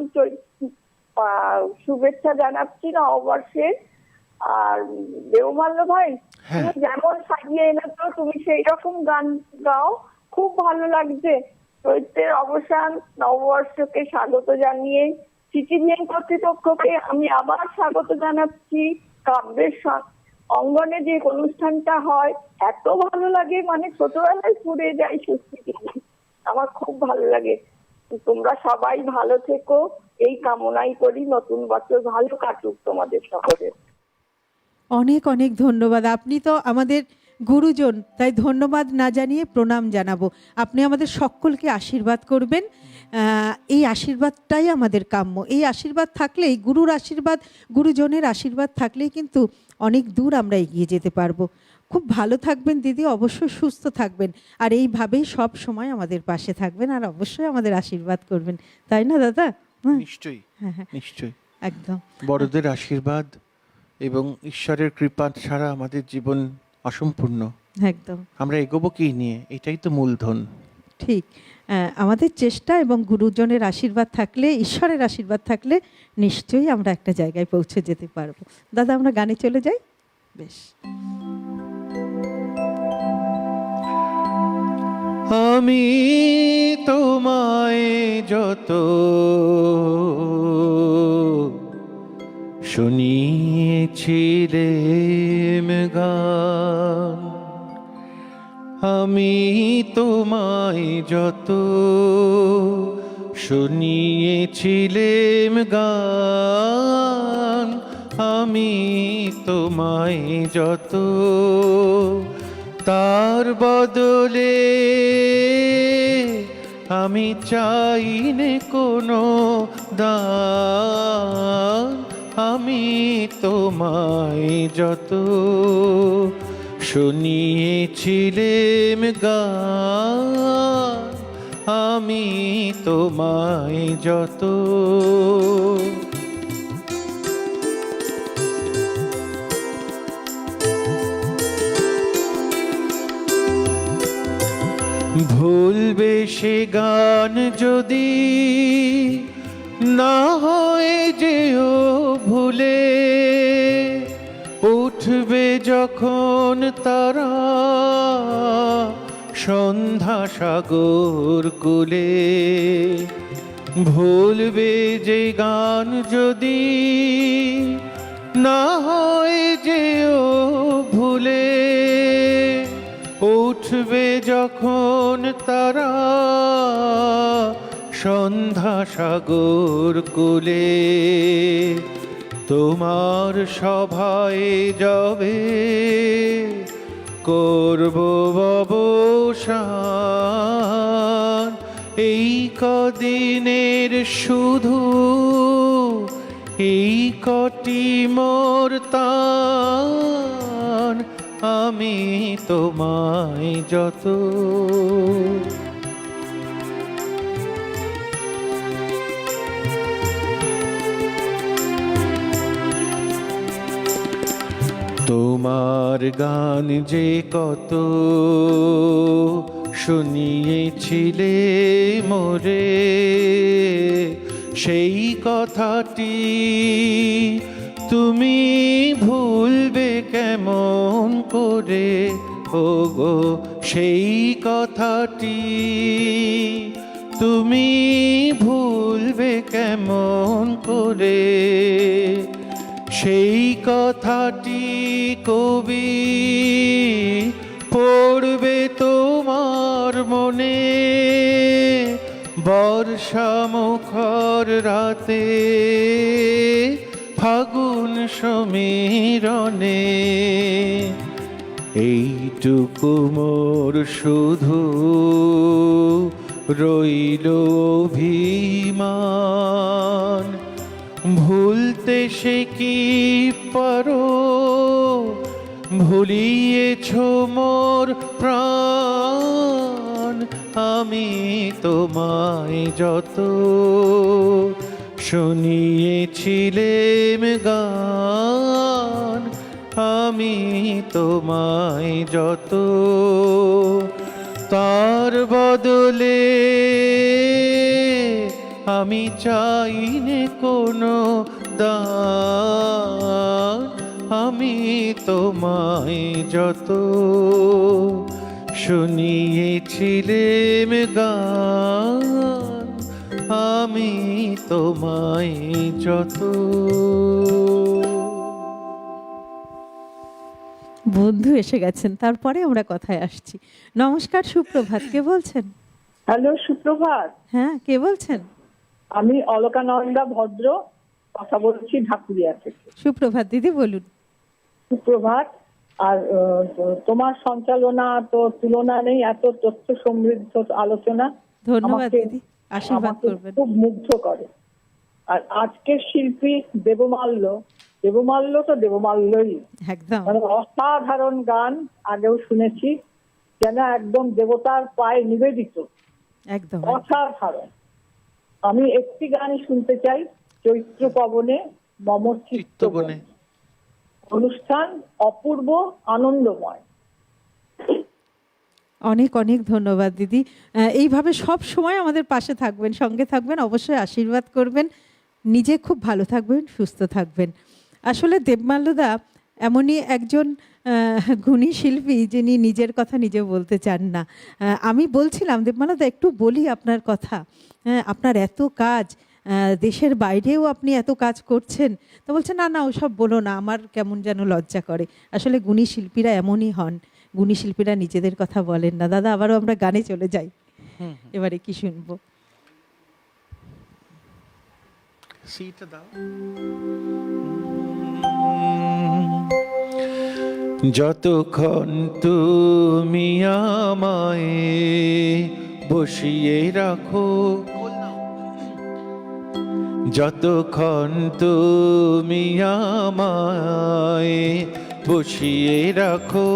শুভেচ্ছা জানাচ্ছি নববর্ষের। আর দেবমাল্য ভাই, তুমি যেমন সাজিয়ে এনেছো, তুমি সেই রকম গান গাও, খুব ভালো লাগছে। চৈত্রের অবসান, নববর্ষকে স্বাগত জানিয়ে সিটিভিএন কর্তৃপক্ষকে আমি আবার স্বাগত জানাচ্ছি। কাব্যের অঙ্গনে যে অনুষ্ঠানটা হয় এত ভালো লাগে, মানে ছোটবেলায় ঘুরে যাই। সুস্মৃতি আমার খুব ভালো লাগে। তোমরা সবাই ভালো থেকো, এই কামনাই করি। নতুন বছর ভালো কাটুক তোমাদের সকলের। অনেক অনেক ধন্যবাদ। আপনি তো আমাদের গুরুজন, তাই ধন্যবাদ না জানিয়ে প্রণাম জানাবো। আপনি আমাদের সকলকে আশীর্বাদ করবেন। এই আশীর্বাদটাই আমাদের কাম্য। এই আশীর্বাদ থাকলেই, গুরুর আশীর্বাদ, গুরুজনের আশীর্বাদ থাকলেই কিন্তু অনেক দূর আমরা এগিয়ে যেতে পারবো। খুব ভালো থাকবেন দিদি, অবশ্যই সুস্থ থাকবেন, আর এইভাবেই সব সময় আমাদের পাশে থাকবেন, আর অবশ্যই আমাদের আশীর্বাদ করবেন। তাই না দাদা? নিশ্চয়ই, হ্যাঁ, হ্যাঁ, নিশ্চয়ই। একদম। বড়দের আশীর্বাদ এবং ঈশ্বরের কৃপা ছাড়া আমাদের জীবন অসম্পূর্ণ। একদম আমরা এগোবো কি নিয়ে, এটাই তো মূলধন। ঠিক। আমাদের চেষ্টা এবং গুরুজনের আশীর্বাদ থাকলে, ঈশ্বরের আশীর্বাদ থাকলে নিশ্চয়ই আমরা একটা জায়গায় পৌঁছে যেতে পারবো। দাদা, আমরা গানে চলে যাই। বেশ। আমি তোমায় যত শুনিয়েছিলেম গান, আমি তোমায় যত শুনিয়েছিলেম গান, আমি তোমায় যত তার বদলে আমি চাইনে কোনো দান, আমি তোমায় যত শুনিয়েছিলেম গান, আমি তোমায় যত ভুলবে সে গান যদি না হয় যেও ভুলে, উঠবে যখন তারা সন্ধ্যা সাগর কূলে। ভুলবে যে গান যদি না হয় যেও ভুলে, উঠবে যখন তারা সন্ধ্যা সাগর কূলে। তোমার সভায় যাবে করব অবসান, এই কদিনের শুধু এই কটি মোর তান, আমি তোমায় যত তোমার গান যে কত শুনিয়েছিলে মোরে, সেই কথাটি তুমি ভুলবে কেমন করে, ও গো সেই কথাটি তুমি ভুলবে কেমন করে। সেই কথাটি কবি পড়বে তোমার মনে, বর্ষা মুখর রাতে ফাগুন সমীরণে। এইটুকু মোর শুধু রইল অভিমান, ভুলতে সে কি পারো, ভুলিয়েছ মোর প্রাণ। আমি তোমায় যত শুনিয়েছিলেম গান, আমি তোমায় যত তার বদলে আমি চাইনে কোনো দান। আমি তোমায় যত শুনিয়েছিলেম গান, আমি তোমায় যত। বন্ধু এসে গেছেন, তারপরে আমরা কথায় আসছি। নমস্কার, সুপ্রভাত, কে বলছেন? হ্যালো, সুপ্রভাত। হ্যাঁ, কে বলছেন? আমি অলকানন্দা ভদ্র কথা বলছি ঢাকুরিয়া থেকে। সুপ্রভাত দিদি, বলুন। সুপ্রভাত। আর তোমার সঞ্চালনা তো তুলনা নেই, এত তথ্য সমৃদ্ধ আলোচনা। ধন্যবাদ আমাকে- দিদি, আশীর্বাদ আমাকে করবেন। খুব মুগ্ধ করে। আর আজকের শিল্পী দেবমাল্য, দেবমাল্য তো দেবমাল্যই, একদম মানে অসাধারণ গান আগেও শুনেছি, যেন একদম দেবতার পায়ে নিবেদিত, একদম অসাধারণ। আমি একটি গানই শুনতে চাই, চৈত্র পবনে মম চিত্তবনে। অনুষ্ঠান অপূর্ব আনন্দময়। অনেক অনেক ধন্যবাদ দিদি। এইভাবে সব সময় আমাদের পাশে থাকবেন, সঙ্গে থাকবেন, অবশ্যই আশীর্বাদ করবেন। নিজে খুব ভালো থাকবেন, সুস্থ থাকবেন। আসলে দেবমাল্যদা এমনই একজন গুণী শিল্পী যিনি নিজের কথা নিজে বলতে চান না। আমি বলছিলাম দেবমাল্যদা একটু বলি আপনার কথা। আপনার এত কাজ, দেশের বাইরেও আপনি এত কাজ করছেন, তো বলছে না না ওসব বলো না, আমার কেমন যেন লজ্জা করে। আসলে গুণী শিল্পীরা এমনই হন, গুণী শিল্পীরা নিজেদের কথা বলেন না। দাদা, আবারও আমরা গানে চলে যাই। এবারে কি শুনবো? সিটা দাও। যতক্ষণ তুমি আমায় বসিয়ে রাখো, যতক্ষণ তুমি আমায় বসিয়ে রাখো,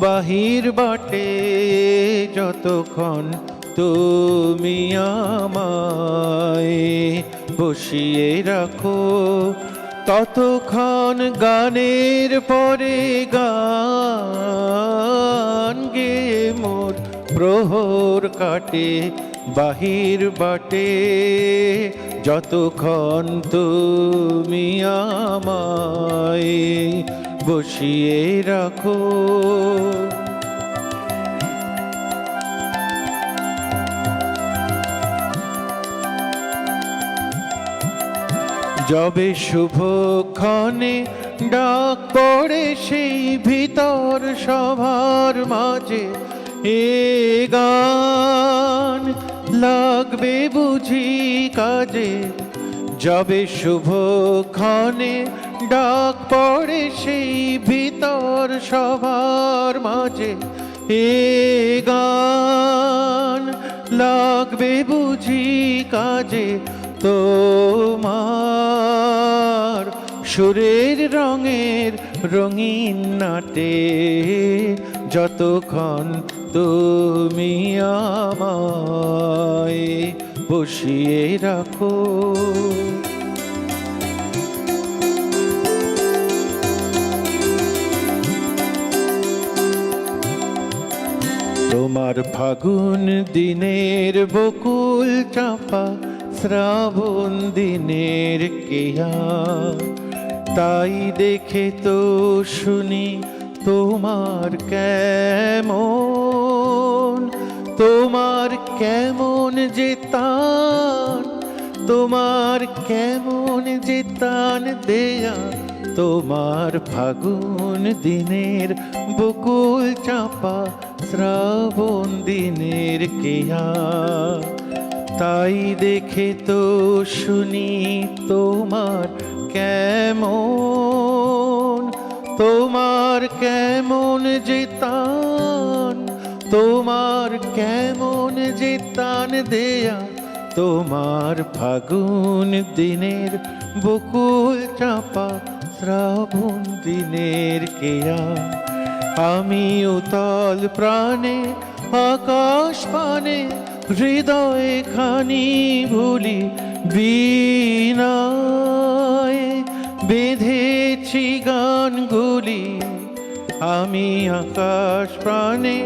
বাহির বাটে যতক্ষণ তুমি আমায় বসিয়ে রাখো, ততক্ষণ গানের পরে গান গে মোর প্রহর কাটে বাহির বাটে, যতক্ষণ তুমি আমায় বসিয়ে রাখো। যবে শুভক্ষণে ডাক পড়ে সেই ভিতর সবার মাঝে, এ গান লাগবে বুঝি কাজে। যবে শুভক্ষণে ডাক পড়ে সেই ভিতর সবার মাঝে, এ গান লাগবে বুঝি কাজে। তোমার সুরের রঙের রঙিন নাটে, যতক্ষণ তুমি আমায় বসিয়ে রাখো। তোমার ফাগুন দিনের বকুল চাপা, শ্রাবণ দিনের কেয়া, তাই দেখে তো শুনি তোমার কেমন, তোমার কেমন যে তান, তোমার কেমন যে তান দেয়া, তোমার ফাগুন দিনের বকুল চাপা, শ্রাবণ দিনের কেয়া, তাই দেখে তো শুনি তোমার কেমন, তোমার কেমন যে তান, তোমার কেমন যে তান দেয়া, তোমার ফাগুন দিনের বকুল চাপা, শ্রাবণ দিনের কেয়া। আমি উতল প্রাণে আকাশ পানে, হৃদয়ে খানি ভুলি বীণায় বেঁধেছি গানগুলি। আমি আকাশ প্রাণে,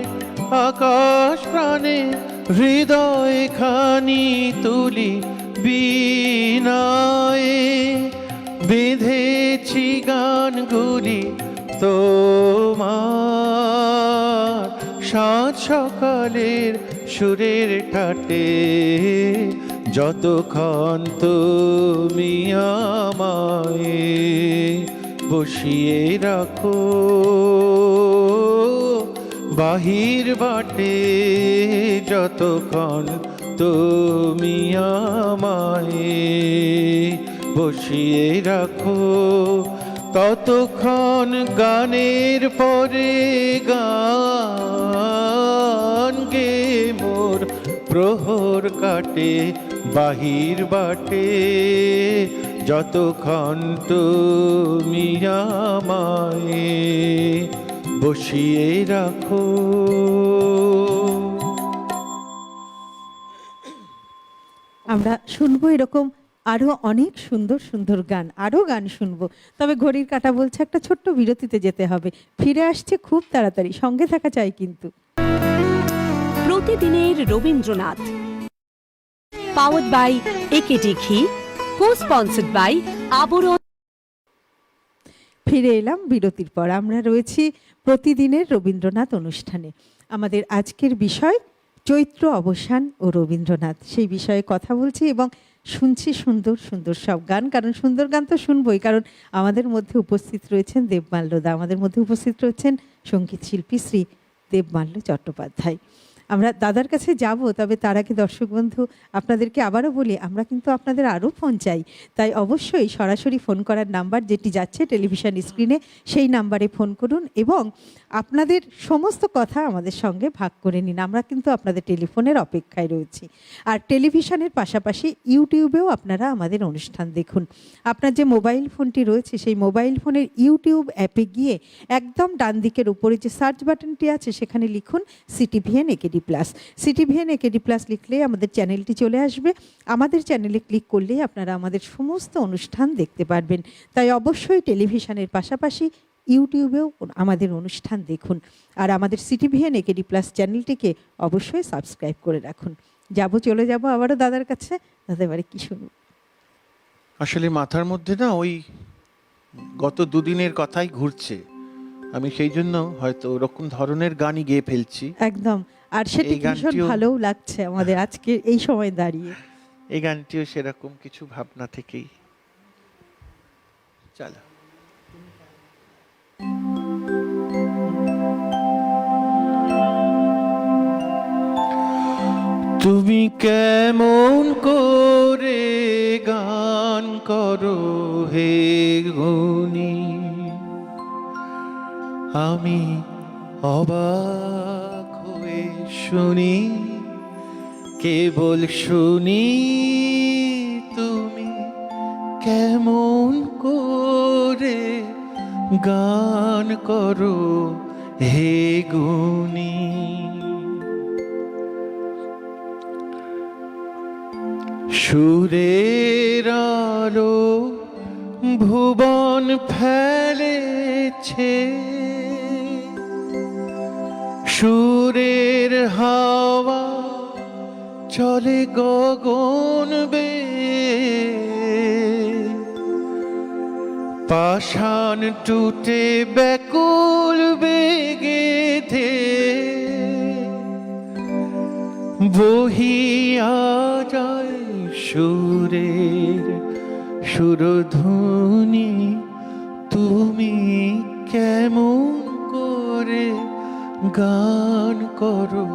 আকাশ প্রাণে, হৃদয়ে খানি তুলি বীণায় বেঁধেছি গানগুলি। তোমার সাত সকালের সুরের ঠাটে, যতক্ষণ তুমি আমায় বসিয়ে রাখো বাহির বাটে, যতক্ষণ তুমি আমায় বসিয়ে রাখো, ততক্ষণ গানের পরে গান গে মোর প্রহর কাটে বাহির বাটে, যতক্ষণ তুমি আমায় বসিয়ে রাখো। আমরা শুনবো এরকম আরো অনেক সুন্দর সুন্দর গান, আরো গান শুনবো। তবে ঘড়ির কাঁটা বলছে একটা ছোট্ট বিরতিতে যেতে হবে, ফিরে আসছে খুব তাড়াতাড়ি, সঙ্গে থাকা চাই কিন্তু। প্রতিদিনের রবীন্দ্রনাথ, পাওয়ার্ড বাই একেডি ঘি, কো স্পন্সর্ড বাই আবরণ। ফিরে এলাম বিরতির পর। আমরা রয়েছি প্রতিদিনের রবীন্দ্রনাথ অনুষ্ঠানে। আমাদের আজকের বিষয় চৈত্র অবসান ও রবীন্দ্রনাথ, সেই বিষয়ে কথা বলছি এবং শুনছি সুন্দর সুন্দর সব গান। কারণ সুন্দর গান তো শুনবই, কারণ আমাদের মধ্যে উপস্থিত রয়েছেন দেবমাল্যদা, আমাদের মধ্যে উপস্থিত রয়েছেন সঙ্গীত শিল্পী শ্রী দেবমাল্য চট্টোপাধ্যায়। আমরা দাদার কাছে যাব, তবে তার আগে দর্শক বন্ধু আপনাদেরকে আবারও বলি, আমরা কিন্তু আপনাদের আরও ফোন চাই। তাই অবশ্যই সরাসরি ফোন করার নাম্বার যেটি যাচ্ছে টেলিভিশন স্ক্রিনে, সেই নাম্বারে ফোন করুন এবং আপনাদের সমস্ত কথা আমাদের সঙ্গে ভাগ করে নিন। আমরা কিন্তু আপনাদের টেলিফোনের অপেক্ষায় রয়েছি। আর টেলিভিশনের পাশাপাশি ইউটিউবেও আপনারা আমাদের অনুষ্ঠান দেখুন। আপনার যে মোবাইল ফোনটি রয়েছে, সেই মোবাইল ফোনের ইউটিউব অ্যাপে গিয়ে একদম ডান দিকের উপরে যে সার্চ বাটনটি আছে, সেখানে লিখুন CTVN AKD plus. CTVN AKD plus লিখলেই আমাদের চ্যানেলটি চলে আসবে। আমাদের চ্যানেলে ক্লিক করলেই আপনারা আমাদের সমস্ত অনুষ্ঠান দেখতে পারবেন। তাই অবশ্যই টেলিভিশনের পাশাপাশি ইউটিউবেও আমাদের অনুষ্ঠান দেখুন। আর আমাদের সিটিভিএন একেডি প্লাস চ্যানেলটিকে অবশ্যই সাবস্ক্রাইব করে রাখুন। চলে যাব আবারও দাদার কাছে। দাদা এবারে কি শুনুন? আসলে মাথার মধ্যে না ওই গত দুদিনের কথাই ঘুরছে, আমি সেই জন্য হয়তো ওরকম ধরনের গানই গেয়ে ফেলছি একদম। আর সেটি ভীষণ ভালোও লাগছে আমাদের আজকে এই সময় দাঁড়িয়ে। এই গানটিও সেরকম কিছু ভাবনা থেকেই। চলো। তুমি কেমন করে গান করো হে গুণী, আমি অবাক হয়ে শুনি, কেবল শুনি তুমি কেমন করে গান করো হে গুণী। সুরের আলো ভুবন ফেলেছে, সুর সুরের হাওয়া চলে গগন বেয়ে, পাষাণ টুটে ব্যাকুল বেগে বহিয়া যায় সুরের সুরধ্বনি। তুমি কেমন করে গান করো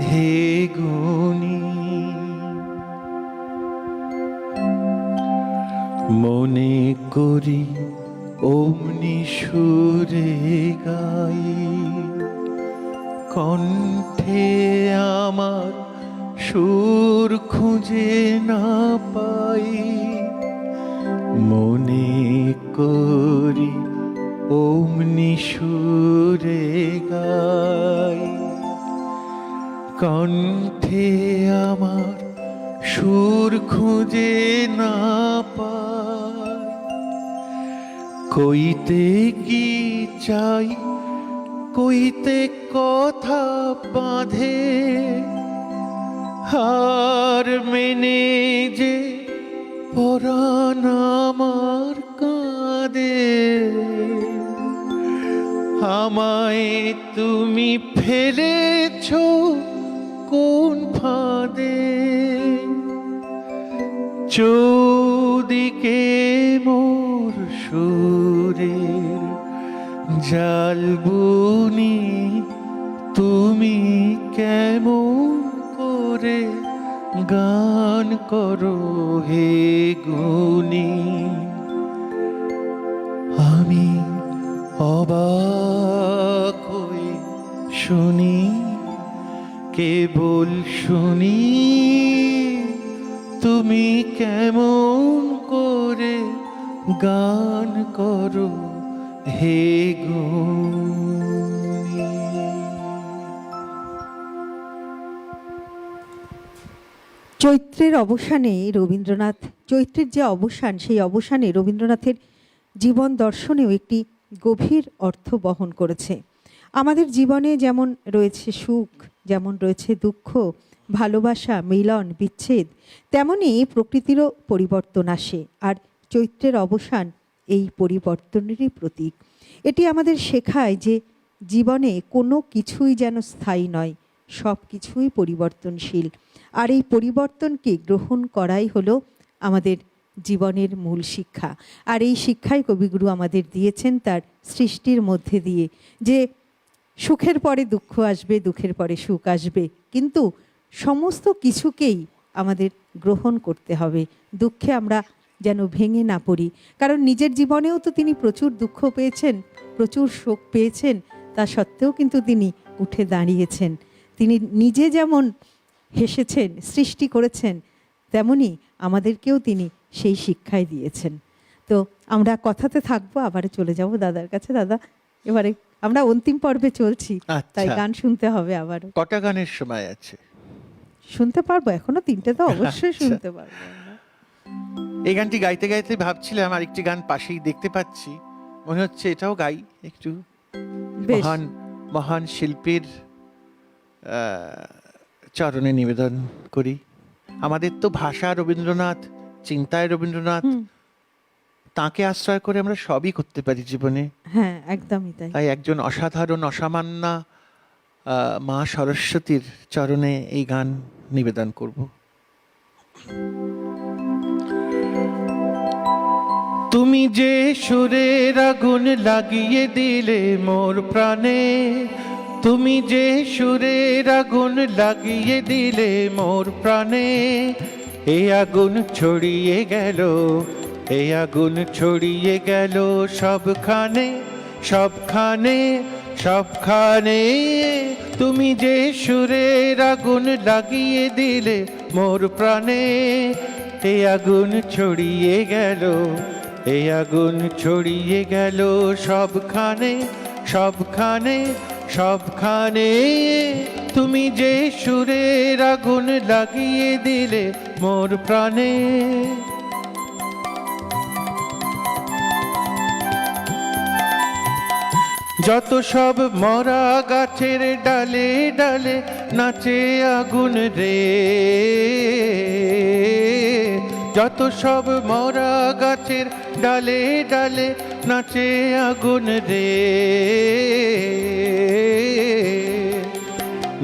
হে গুণী। মনে করি অমনি সুরে গাই, কণ্ঠে আমার সুর খুঁজে না পাই। মনে করি অমনি সুরে গাই, কণ্ঠে আমার সুর খুঁজে না পাই। কইতে কি চাই, কইতে কথা বাঁধে, হার মেনে যে পরাণ আমার কাঁদে। আমায় তুমি ফেলেছ কোন ফাঁদে, চৌদিকে মোর সুরের জালবুনি। তুমি কেমন করে গান করো হে গুণী। আমি অবাক হয়ে শুনি, কেবল শুনি, তুমি কেমন করে গান করো হে গুণী। চৈত্রের অবসানে রবীন্দ্রনাথ, চৈত্রের যে অবসান, সেই অবসানে রবীন্দ্রনাথের জীবন দর্শনেও একটি গভীর অর্থ বহন করেছে। আমাদের জীবনে যেমন রয়েছে সুখ, যেমন রয়েছে দুঃখ, ভালোবাসা, মিলন, বিচ্ছেদ, তেমনই প্রকৃতিরও পরিবর্তন আসে। আর চৈত্রের অবসান এই পরিবর্তনেরই প্রতীক। এটি আমাদের শেখায় যে জীবনে কোনো কিছুই যেন স্থায়ী নয়, সব কিছুই পরিবর্তনশীল। আর এই পরিবর্তনকে গ্রহণ করাই হলো আমাদের জীবনের মূল শিক্ষা। আর এই শিক্ষাই কবিগুরু আমাদের দিয়েছেন তার সৃষ্টির মধ্যে দিয়ে, যে সুখের পরে দুঃখ আসবে, দুঃখের পরে সুখ আসবে, কিন্তু সমস্ত কিছুকেই আমাদের গ্রহণ করতে হবে। দুঃখে আমরা যেন ভেঙে না পড়ি, কারণ নিজের জীবনেও তো তিনি প্রচুর দুঃখ পেয়েছেন, প্রচুর শোক পেয়েছেন, তা সত্ত্বেও কিন্তু তিনি উঠে দাঁড়িয়েছেন। তিনি নিজে যেমন হেসেছেন, সৃষ্টি করেছেন, তেমনি আমাদেরকেও তিনি সেই শিক্ষাই দিয়েছেন। তো আমরা কথাতে থাকবো, আবার চলে যাব দাদার কাছে। দাদা, এবারে আমরা অন্তিম পর্বে চলছি, তাই গান শুনতে হবে আবার। কটা গানের সময় আছে? শুনতে পারবো, এখনো 3টে তো অবশ্যই শুনতে পারবো। এই গানটি গাইতে গাইতে ভাবছিলাম আরেকটি গান পাশেই দেখতে পাচ্ছি, মনে হচ্ছে এটাও গাই একটু। মহান মহান শিল্পীর চরণে নিবেদন করি। আমাদের তো ভাষা রবীন্দ্রনাথ, চিন্তায় রবীন্দ্রনাথ, তাকে আশ্রয় করে আমরা সবই করতে পারি জীবনে। হ্যাঁ, একদমই তাই। তাই একজন অসাধারণ অসামান্যা মা সরস্বতীর চরণে এই গান নিবেদন করব। তুমি যে সুরের আগুন লাগিয়ে দিলে মোর প্রাণে, তুমি যে সুরের আগুন লাগিয়ে দিলে মোর প্রাণে, এই আগুন ছড়িয়ে গেল, এই আগুন ছড়িয়ে গেল সবখানে, সবখানে, সবখানে। তুমি যে সুরের আগুন লাগিয়ে দিলে মোর প্রাণে, এই আগুন ছড়িয়ে গেল, এই আগুন ছড়িয়ে গেল সবখানে, সবখানে, সবখানে। তুমি যে সুরের আগুন লাগিয়ে দিলে মোর প্রাণে। যত সব মরা গাছের ডালে ডালে নাচে আগুন রে, যত সব মরা গাছের ডালে ডালে নাচে আগুন রে,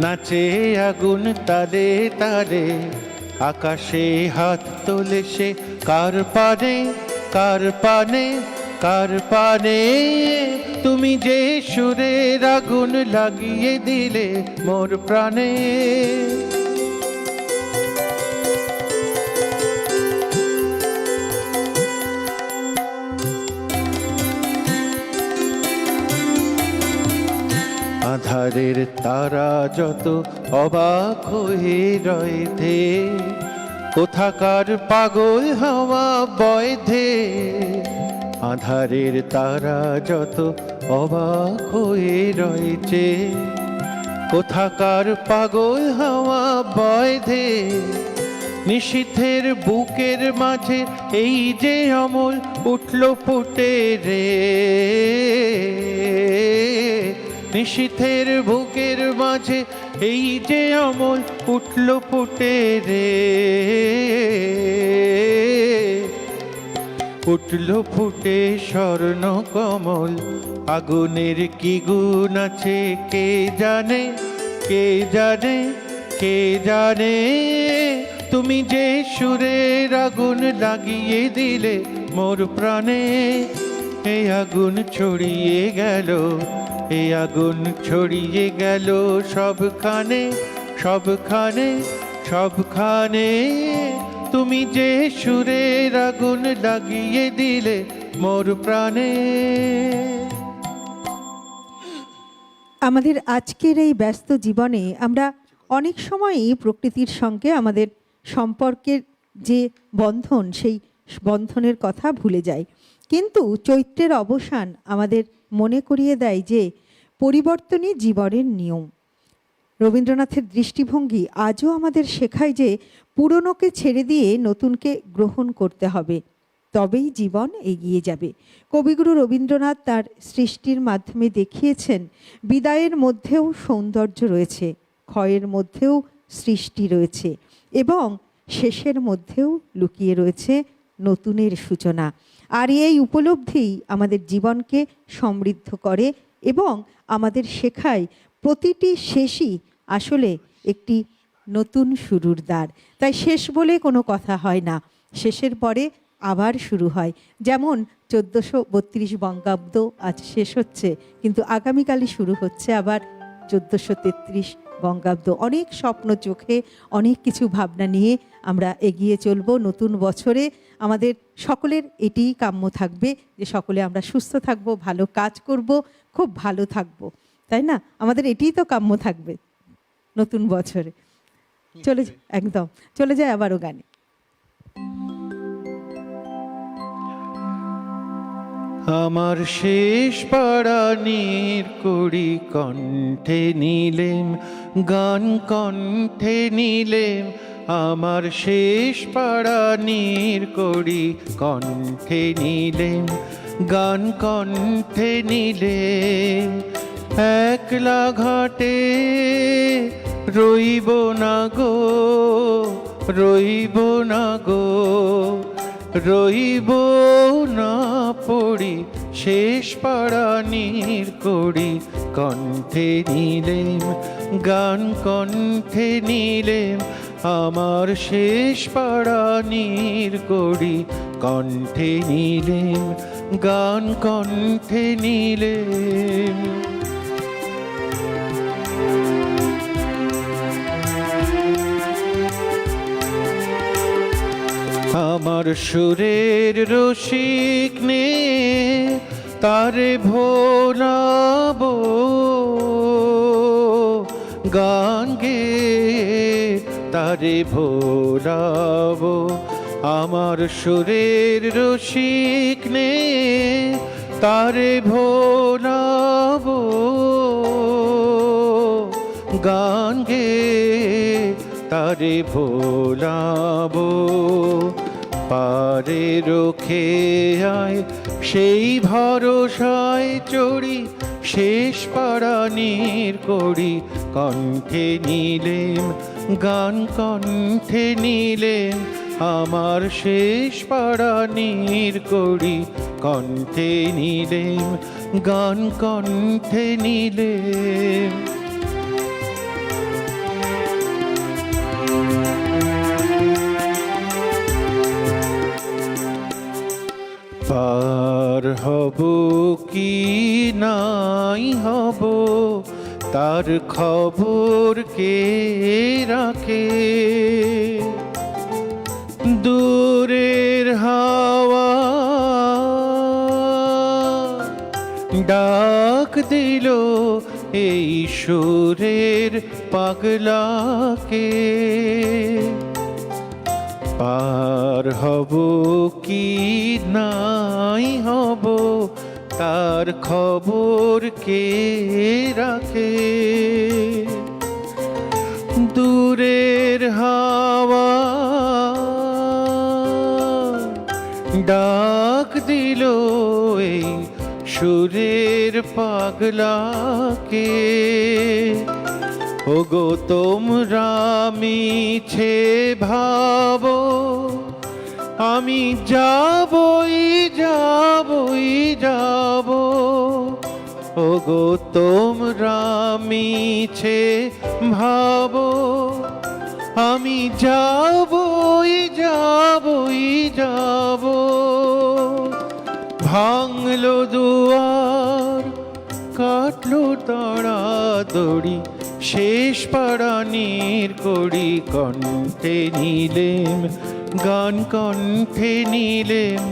নাচে আগুন তালে তালে, আকাশে হাত তোলে সে কার পানে, কার পানে, কার পানে, তুমি যে সুরের আগুন লাগিয়ে দিলে মোর প্রাণে। আধারের তারা যত অবাক হয়ে রয়েছে, কোথাকার পাগল হাওয়া বয়ধে, আধারের তারা যত অবাক হয়ে রয়েছে, কোথাকার পাগল হাওয়া বয়ধে, নিশীথের বুকের মাঝে এই যে অমল উঠল ফুটে রে, নিশীথের বুকের মাঝে এই যে অমল উঠল ফুটে রে, উঠল ফুটে স্বর্ণ কমল, আগুনের কি গুণ আছে কে জানে, কে জানে, কে জানে, তুমি যে সুরের আগুন লাগিয়ে দিলে মোর প্রাণে। এই আগুন ছড়িয়ে গেল, এই আগুন ছড়িয়ে গেল সবখানে, সবখানে, সবখানে, তুমি যে সুরের আগুন লাগিয়ে দিলে মোর প্রাণে। আমাদের আজকের এই ব্যস্ত জীবনে আমরা অনেক সময়ই প্রকৃতির সঙ্গে আমাদের সম্পর্কের যে বন্ধন, সেই বন্ধনের কথা ভুলে যাই। কিন্তু চৈত্রের অবসান আমাদের মনে করিয়ে দেয় যে পরিবর্তনই জীবনের নিয়ম। রবীন্দ্রনাথের দৃষ্টিভঙ্গি আজও আমাদের শেখায় যে পুরনোকে ছেড়ে দিয়ে নতুনকে গ্রহণ করতে হবে, তবেই জীবন এগিয়ে যাবে। কবিগুরু রবীন্দ্রনাথ তার সৃষ্টির মাধ্যমে দেখিয়েছেন বিদায়ের মধ্যেও সৌন্দর্য রয়েছে, ক্ষয়ের মধ্যেও সৃষ্টি রয়েছে এবং শেষের মধ্যেও লুকিয়ে রয়েছে নতুনের সূচনা। আর এই উপলব্ধি আমাদের জীবনকে সমৃদ্ধ করে এবং আমাদের শেখায় প্রতিটি শেষই আসলে একটি নতুন শুরুর দ্বার। তাই শেষ বলে কোনো কথা হয় না, শেষের পরে আবার শুরু হয়। যেমন 1432 বঙ্গাব্দ আজ শেষ হচ্ছে, কিন্তু আগামীকালই শুরু হচ্ছে আবার 1433 বঙ্গাব্দ। অনেক স্বপ্ন চোখে, অনেক কিছু ভাবনা নিয়ে আমরা এগিয়ে চলব নতুন বছরে। আমাদের সকলের এটিই কাম্য থাকবে যে সকলে আমরা সুস্থ থাকব, ভালো কাজ করব, খুব ভালো থাকব, তাই না? আমাদের এটিই তো কাম্য থাকবে নতুন বছরে। একদম চলে যায় আবারও গানে। আমার শেষ পাড়ানির কড়ি কণ্ঠে নিলেম, গান কণ্ঠে নিলেম, আমার শেষ পাড়ানির কড়ি কণ্ঠে নিলেম, গান কণ্ঠে নিলেম। একলা ঘাটে রইব না গো, রইব না গো, রইব না পড়ি, শেষ পাড়ানির কড়ি কণ্ঠে নিলেম, গান কণ্ঠে নিলেম, আমার শেষ পাড়ানির কড়ি কণ্ঠে নিলেম, গান কণ্ঠে নিলেম। আমার সুরের রসিক নে তারে ভোলাবো, গান গে তারে ভোলাবো। আমার সুরের রসিক নে তারে ভোলাবো, গান গে তারে ভোলাবো। পারে রোখে আয় সেই ভরসায় চড়ি, শেষ পরাণীর করি কণ্ঠে নিলেম গান, কণ্ঠে নিলেম আমার শেষ পরাণীর করি কণ্ঠে নিলেম গান, কণ্ঠে নিলেম। পার হব কি নাই হব তার খবর কে রাখে, দূরের হাওয়া ডাক দিল এই সুরের পাগলাকে। পার হব কি নাই হব তার খবর কে রাখে, দূরের হাওয়া ডাক দিল এই সুরের পাগলাকে। ওগো তোমরা মিছে ভাবো আমি যাবই যাবই যাব, ওগো তোমরা মিছে ভাবো আমি যাবই যাবই যাব। ভাঙলো দুয়ার কাটলো তাড়াতাড়ি শেষ পরাণীর করি কণ্ঠে নিলেম গান, কণ্ঠে নিলেম।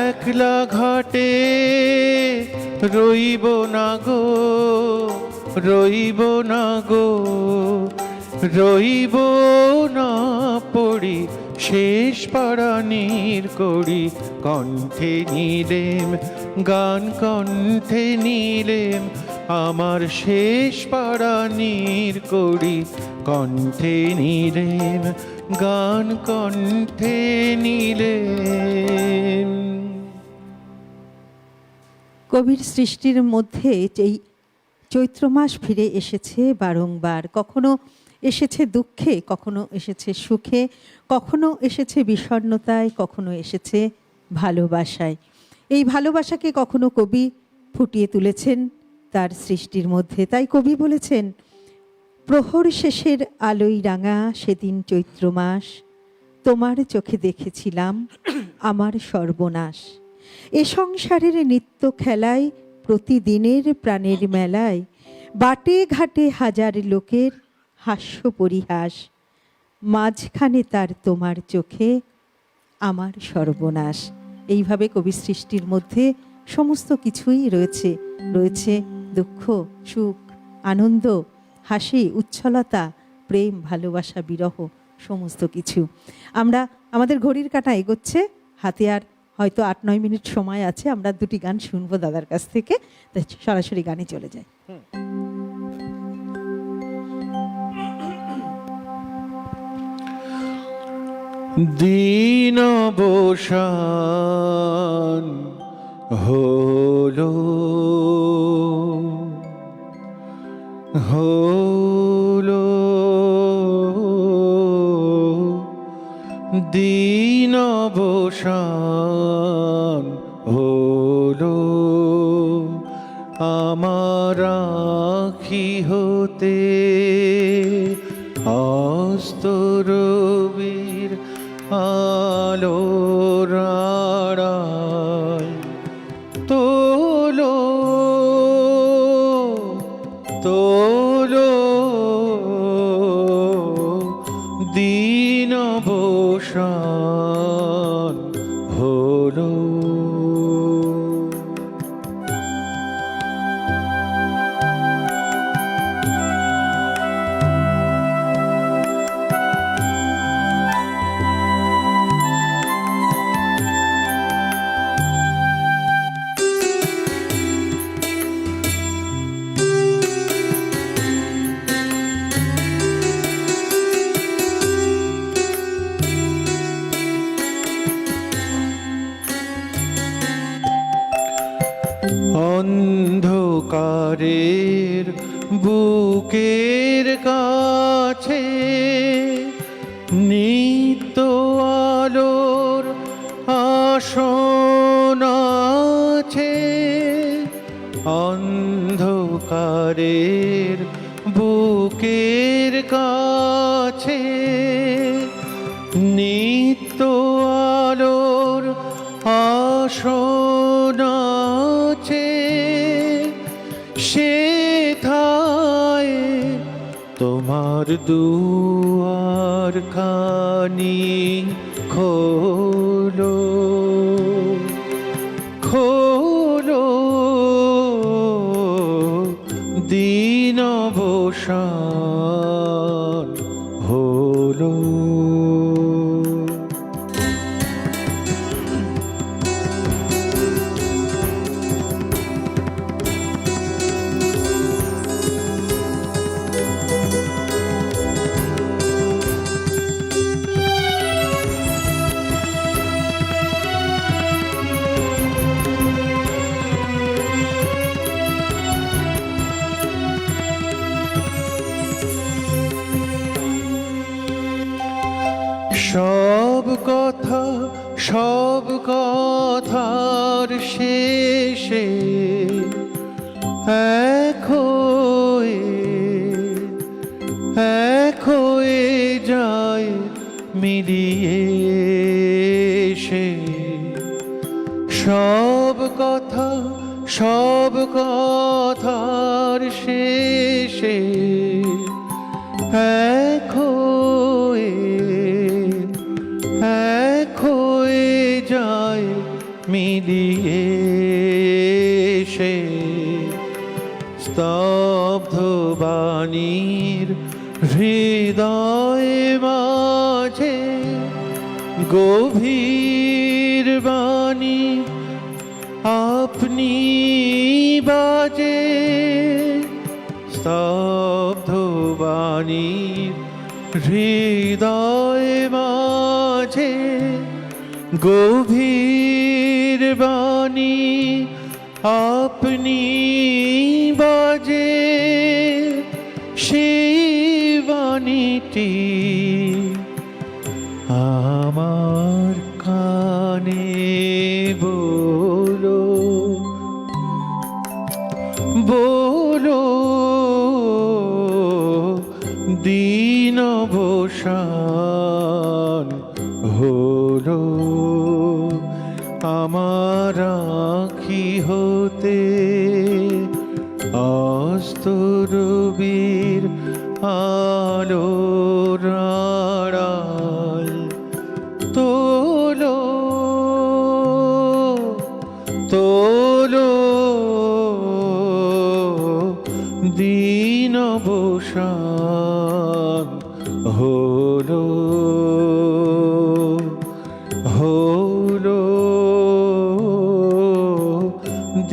একলা ঘাটে রইব না গো, রইব না গো, রইব না পড়ি শেষ পরাণীর করি কণ্ঠে নিলেম গান, কণ্ঠে নিলেম আমার শেষ পরাণীর করি কণ্ঠে নিলেম গান, কণ্ঠে নিলেম। কবির সৃষ্টির মধ্যে এই চৈত্র মাস ফিরে এসেছে বারংবার, কখনো এসেছে দুঃখে, কখনো এসেছে সুখে, কখনো এসেছে বিষণ্ণতায়, কখনো এসেছে ভালোবাসায়। এই ভালোবাসাকে কখনো কবি ফুটিয়ে তুলেছেন তার সৃষ্টির মধ্যে। তাই কবি বলেছেন, প্রহর শেষের আলোয় রাঙা সেদিন চৈত্র মাস, তোমার চোখে দেখেছিলাম আমার সর্বনাশ। এ সংসারের নিত্য খেলায় প্রতিদিনের প্রাণের মেলায়, বাটে ঘাটে হাজার লোকের হাস্য পরিহাস, মাঝখানে তার তোমার চোখে আমার সর্বনাশ। এইভাবে কবি সৃষ্টির মধ্যে সমস্ত কিছুই রয়েছে, রয়েছে দুঃখ, সুখ, আনন্দ, হাসি, উচ্ছলতা, প্রেম, ভালোবাসা, বিরহ, সমস্ত কিছু। আমরা আমাদের ঘড়ির কাঁটা এগোচ্ছে, হাতে আর হয়তো 8-9 মিনিট সময় আছে। আমরা দুটি গান শুনবো দাদার কাছ থেকে, তাই সরাসরি গানে চলে যাই। দিন অবসান হলো হলো, দিন অবসান হলো আমার আখি হতে, অস্ত রবির আলো রাড়ায় তোলো তোলো, দিন অবসান হলো। বুকের কাছে নিত্য আলোর আসন আছে, অন্ধকারের বুকের কাছে নিত্য আলোর আসন আছে, সেথায় তোমার দুয়ার খানি খোলো, খোলো দিন অবসান হলো। সব কথার শেষে এক হয়ে যায় মিলিয়ে সে, সব কথার শেষে এক হয়ে যায় মিলিয়ে সে, স্তব্ধ বাণীর হৃদয় মাঝে গভীর বাণী আপনি বাজে, স্তব্ধ বাণীর হৃদয় মাঝে গভীর বাণী আপনি বাজে, সেই বাণীটি আমার কানে বলো, বলো দিন অবসান হলো। আমার আঁখি হতে অস্ত রবির আলোর আড়াল তোলো, তোলো দিন অবসান হলো, হলো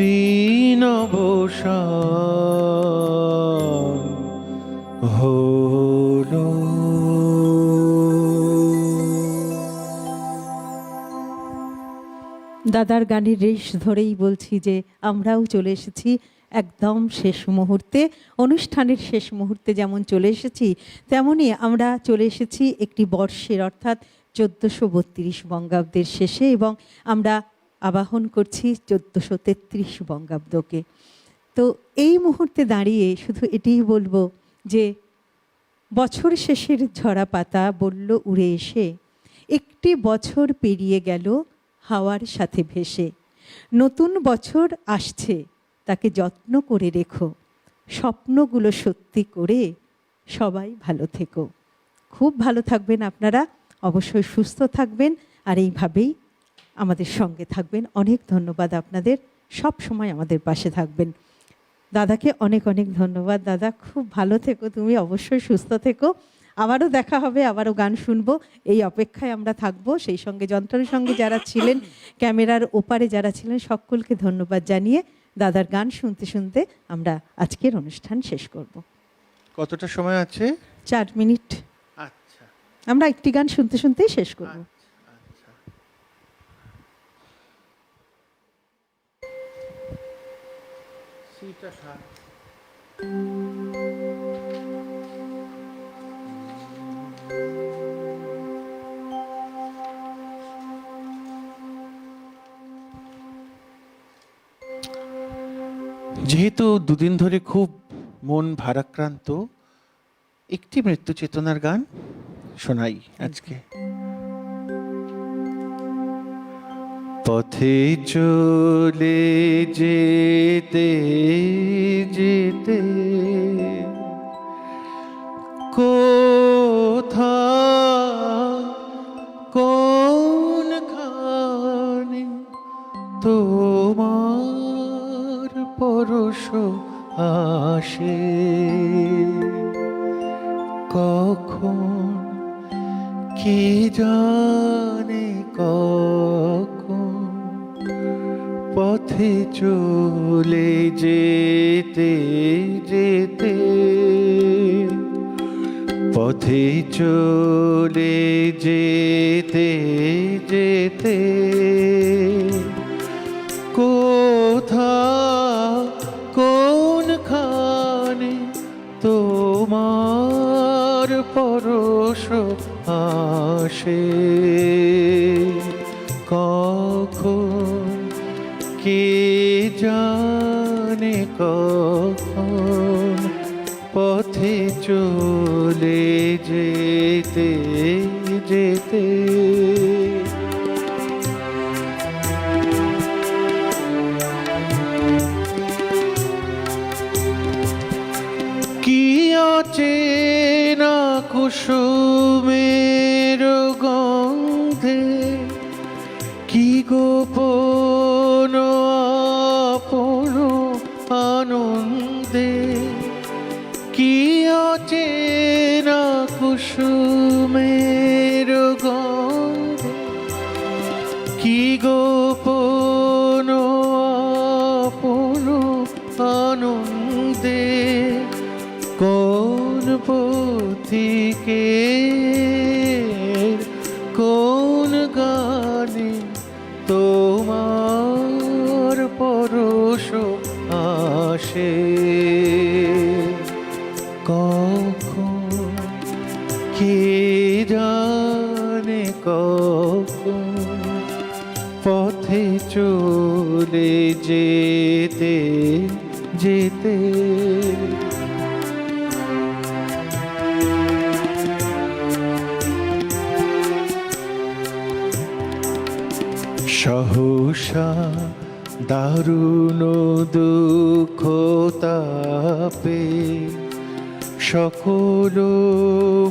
দিন অবসান হলো। দাদার গানের রেশ ধরেই বলছি যে আমরাও চলে এসেছি একদম শেষ মুহূর্তে, অনুষ্ঠানের শেষ মুহূর্তে যেমন চলে এসেছি তেমনই আমরা চলে এসেছি একটি বর্ষের অর্থাৎ 1432 বঙ্গাব্দের শেষে, এবং আমরা আবাহন করছি 1433 বঙ্গাব্দকে। তো এই মুহূর্তে দাঁড়িয়ে শুধু এটিই বলবো যে বছর শেষের ঝরা পাতা বলল উড়ে এসে, একটি বছর পেরিয়ে গেল হাওয়ার সাথে ভেসে, নতুন বছর আসছে তাকে যত্ন করে রেখো, স্বপ্নগুলো সত্যি করে সবাই ভালো থেকো। খুব ভালো থাকবেন আপনারা, অবশ্যই সুস্থ থাকবেন আর এইভাবেই আমাদের সঙ্গে থাকবেন। অনেক ধন্যবাদ আপনাদের, সব সময় আমাদের পাশে থাকবেন। দাদাকে অনেক অনেক ধন্যবাদ। দাদা খুব ভালো থেকো, তুমি অবশ্যই সুস্থ থেকো। আবারও দেখা হবে, আবারও গান শুনবো, এই অপেক্ষায় আমরা থাকবো। সেই সঙ্গে যন্ত্রের সঙ্গে যারা ছিলেন, ক্যামেরার ওপারে যারা ছিলেন, সকলকে ধন্যবাদ জানিয়ে দাদার গান শুনতে শুনতে আমরা আজকের অনুষ্ঠান শেষ করব। কতটা সময় আছে? 4 মিনিট। আচ্ছা, আমরা একটি গান শুনতে শুনতেই শেষ করব। আচ্ছা। সিটা খা। যেহেতু দুদিন ধরে খুব মন ভারাক্রান্ত, একটি মৃত্যু চেতনার গান শোনাই আজকে। পথে চলে যেতে যেতে কোথা কোনখানে তোমার পরশ আসে, কখন কে জানে কখন পথে চলে যেতে যেতে, পথে চলে যেতে যেতে কোথা কোনখানে তোমার পরশ আসে, কখন কে জানে কখন পথে চলে যেতে যেতে। কি অচেনা কুসুমের গন্ধে, কি গোপন আপন আনন্দে, কি অচেনা কুসুমের গন্ধে, কি গোপন আপন আনন্দে, কোন পথিকে কোন গানে তোমার পরশ আসে, কখন কে জানে কখন পথে চলে যেতে যেতে। সহসা দারুণ দুঃখ তাপে সকল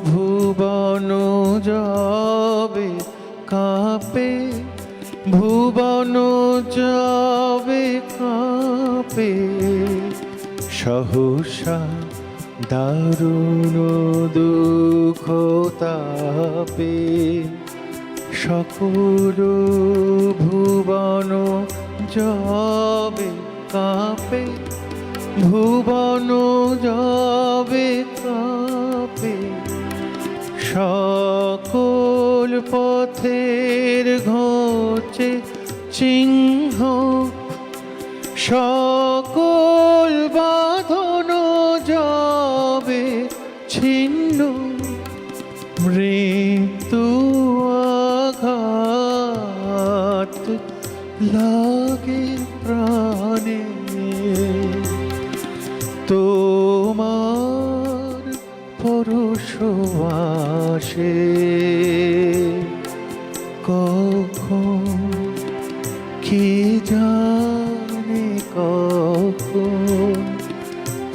ভুবন যাবে কাঁপে, ভুবন যাবে কাঁপে, সহসা দারুণ দুঃখ তাপে সকল ভুবন যাবে কাঁপে, ভুবন যাবে কাঁপে, সকল পথের ঘোচে চিহ্ন, সকল বাঁধন যাবে ছিন্ন, মৃত্যু আঘাত লাগে প্রাণে, তোমার পরশ আসে, কখন কে জানে কখন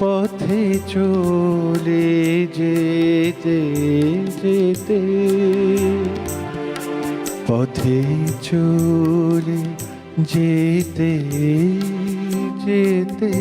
পথে চলে যেতে যেতে, পথে চলে যেতে যেতে।